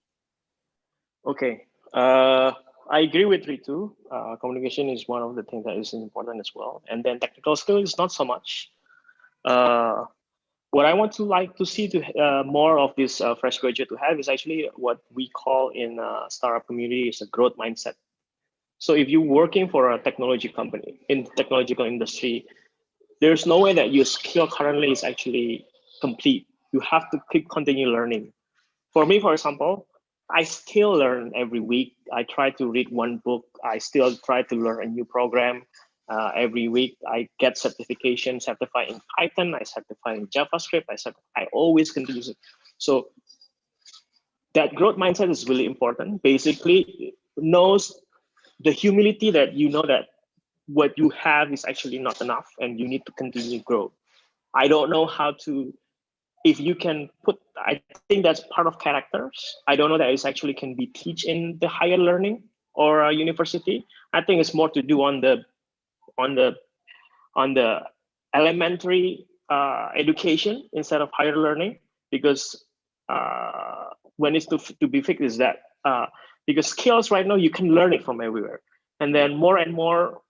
Okay. I agree with Ritu. Communication is one of the things that is important as well. And then technical skill is not so much. What I want to like to see more of this fresh graduate to have is actually what we call in startup community is a growth mindset. So if you're working for a technology company in the technological industry, there's no way that your skill currently is actually complete. You have to keep continue learning. For me, for example, I still learn every week. I try to read one book. I still try to learn a new program. Every week, I get certification, certified in Python, I certify in JavaScript, I always continue. So that growth mindset is really important. Basically, knows the humility that you know that what you have is actually not enough and you need to continue to grow. I don't know how to, if you can put, I think that's part of characters. I don't know that it actually can be teach in the higher learning or a university. I think it's more to do on the elementary education instead of higher learning, because when it's to be fixed is that because skills right now you can learn it from everywhere, and then more and more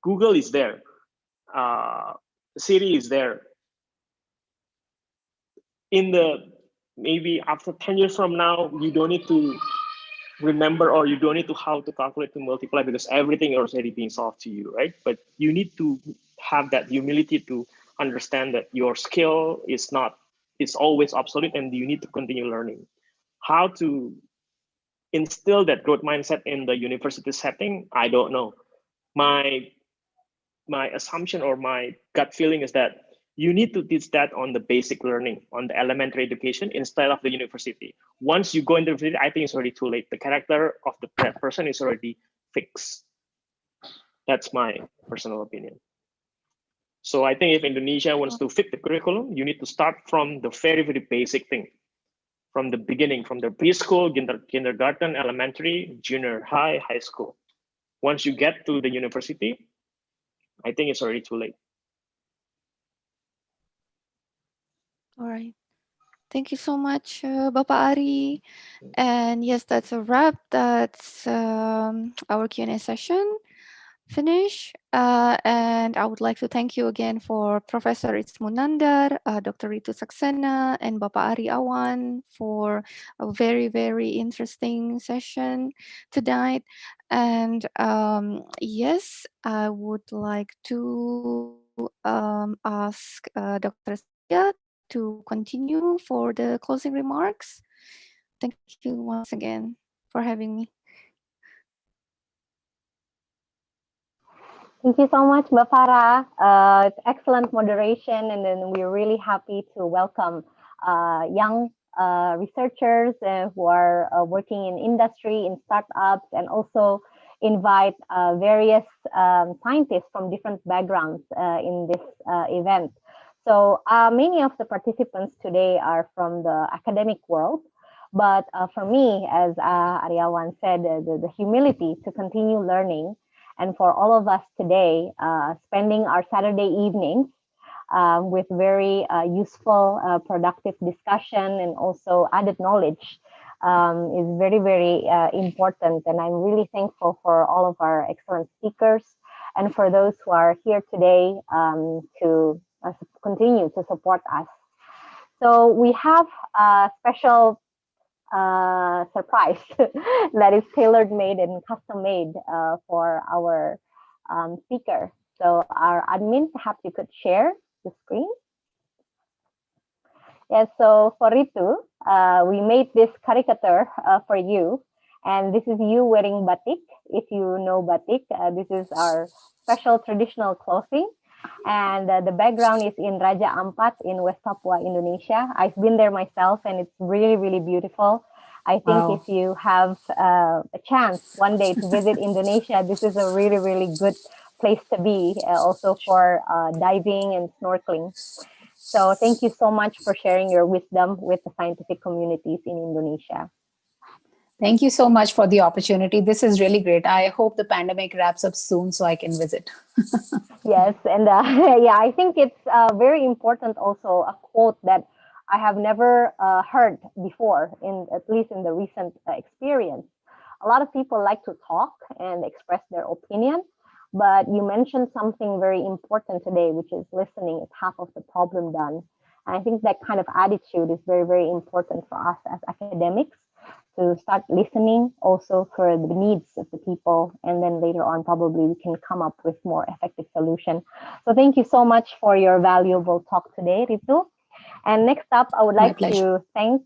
Google is there, Siri is there. In the maybe after 10 years from now, you don't need to remember or you don't need to how to calculate to multiply because everything is already being solved to you, right? But you need to have that humility to understand that your skill is not is always obsolete and you need to continue learning. How to instill that growth mindset in the university setting, I don't know. My assumption or my gut feeling is that you need to teach that on the basic learning, on the elementary education instead of the university. Once you go into the university, I think it's already too late. The character of that person is already fixed. That's my personal opinion. So I think if Indonesia wants to fit the curriculum, you need to start from the very, very basic thing. From the beginning, from the preschool, kindergarten, elementary, junior high, high school. Once you get to the university, I think it's already too late. All right. Thank you so much, Bapak Ari. And yes, that's a wrap. That's our Q&A session finish. And I would like to thank you again for Professor Ismunandar, Dr. Ritu Saxena, and Bapak Ari Awan for a very, very interesting session tonight. And yes, I would like to ask Dr. Saxena to continue for the closing remarks. Thank you once again for having me. Thank you so much, Mbak Farah. It's excellent moderation, and then we're really happy to welcome young researchers who are working in industry, in startups, and also invite various scientists from different backgrounds in this event. So many of the participants today are from the academic world, but for me, as Ari Awan said, the humility to continue learning. And for all of us today, spending our Saturday evenings with very useful, productive discussion and also added knowledge is very, very important. And I'm really thankful for all of our excellent speakers and for those who are here today to continue to support us. So we have a special surprise that is tailor made and custom made for our speaker. So our admin, perhaps you could share the screen. Yes, so for Ritu, we made this caricature for you. And this is you wearing batik. If you know batik, this is our special traditional clothing. And the background is in Raja Ampat in West Papua, Indonesia. I've been there myself and it's really, really beautiful. I think if you have a chance one day to visit Indonesia, this is a really, really good place to be, also for diving and snorkeling. So thank you so much for sharing your wisdom with the scientific communities in Indonesia. Thank you so much for the opportunity. This is really great. I hope the pandemic wraps up soon so I can visit. Yes, and yeah, I think it's very important also, a quote that I have never heard before, at least in the recent experience. A lot of people like to talk and express their opinion, but you mentioned something very important today, which is listening is half of the problem done. And I think that kind of attitude is very, very important for us as academics, to start listening also for the needs of the people, and then later on probably we can come up with more effective solution. So thank you so much for your valuable talk today, Ritu. And next up, I would like to thank,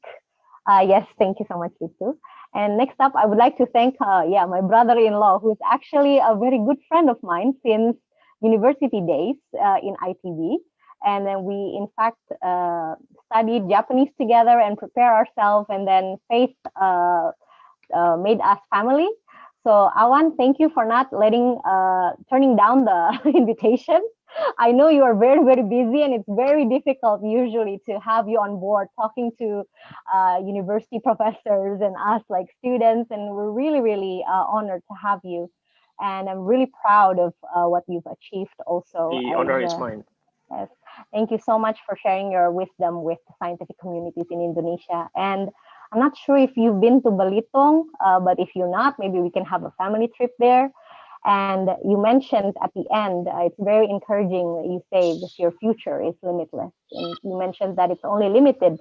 yes, thank you so much, Ritu. And next up, I would like to thank, my brother-in-law, who is actually a very good friend of mine since university days in ITB. And then we, in fact, studied Japanese together and prepare ourselves. And then faith made us family. So Awan, thank you for not turning down the invitation. I know you are very, very busy and it's very difficult usually to have you on board talking to university professors and us like students. And we're really, really honored to have you. And I'm really proud of what you've achieved also. The honor is mine. Yes. Thank you so much for sharing your wisdom with the scientific communities in Indonesia. And I'm not sure if you've been to Belitung, but if you're not, maybe we can have a family trip there. And you mentioned at the end, it's very encouraging that you say that your future is limitless. And you mentioned that it's only limited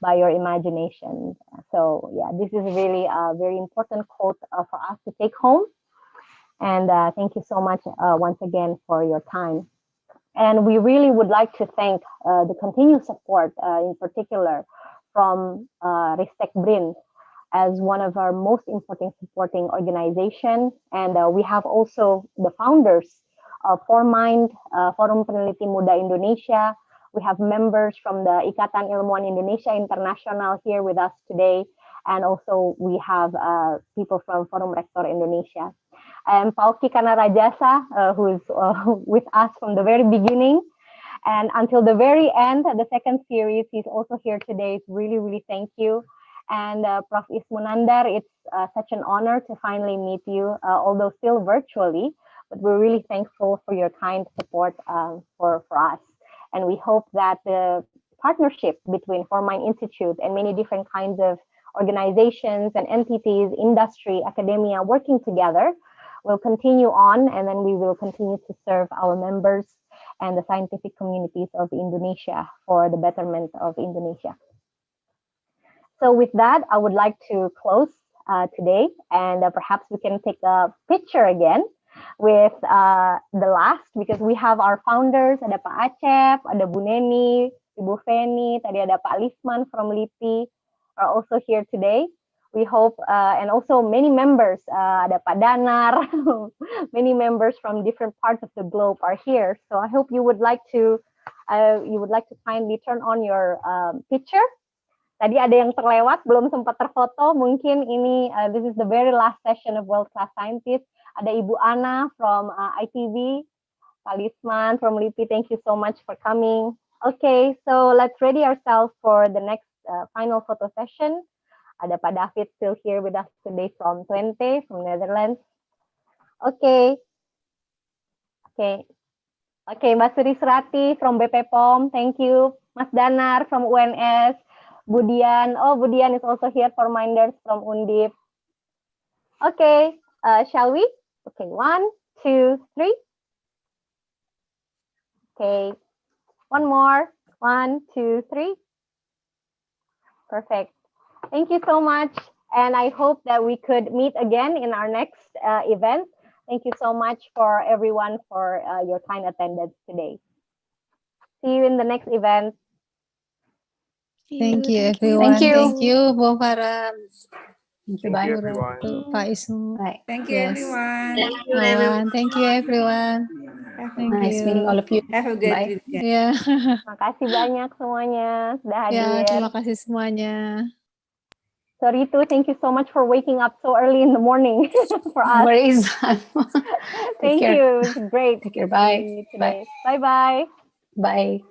by your imagination. So yeah, this is really a very important quote for us to take home. And thank you so much once again for your time. And we really would like to thank the continued support, in particular, from Ristek Brin as one of our most important supporting organizations. And we have also the founders of ForMind, Forum Peneliti Muda Indonesia. We have members from the Ikatan Ilmuwan Indonesia International here with us today. And also we have people from Forum Rektor Indonesia. And Pauki Kanarajasa, who is with us from the very beginning. And until the very end, the second series, he's also here today. Really, really thank you. And Prof. Ismunandar, it's such an honor to finally meet you, although still virtually, but we're really thankful for your kind support for us. And we hope that the partnership between ForMind Institute and many different kinds of organizations and entities, industry, academia, working together will continue on, and then we will continue to serve our members and the scientific communities of Indonesia for the betterment of Indonesia. So with that, I would like to close today, and perhaps we can take a picture again with the last, because we have our founders, ada Pak Acep, ada Bu Neni, Ibu Feni, tadi ada Pak Lisman from LIPI, are also here today. We hope, and also many members, ada Pak Danar, many members from different parts of the globe are here. So I hope you would like to kindly turn on your picture. Tadi ada yang terlewat, belum sempat terfoto. Mungkin ini, this is the very last session of World Class Scientists. Ada Ibu Ana from ITV, Pak Lisman from LIPI. Thank you so much for coming. Okay, so let's ready ourselves for the next final photo session. Ada Pak David still here with us today from Twente, from Netherlands. Okay. Mbak Suri Surati from BP POM, thank you. Mas Danar from UNS. Budian, Budian is also here for Minders from Undip. Okay, shall we? Okay, 1, 2, 3. Okay, one more. 1, 2, 3. Perfect. Thank you so much. And I hope that we could meet again in our next event. Thank you so much for everyone for your kind attendance today. See you in the next event. Thank you, everyone. Thank you, Bu Farah. Thank you, Pak bye. Ratu, Pak Isnu. Bye. Thank you, Yes. everyone. Thank you, everyone. Thank Nice you. meeting all of you. Have a good Bye. weekend. Ya, Makasih banyak semuanya sudah ya, hadir. terima kasih semuanya. So Ritu, thank you so much for waking up so early in the morning for us. Where is Thank care. you. It was great. Take care. Bye. Bye-bye. Bye.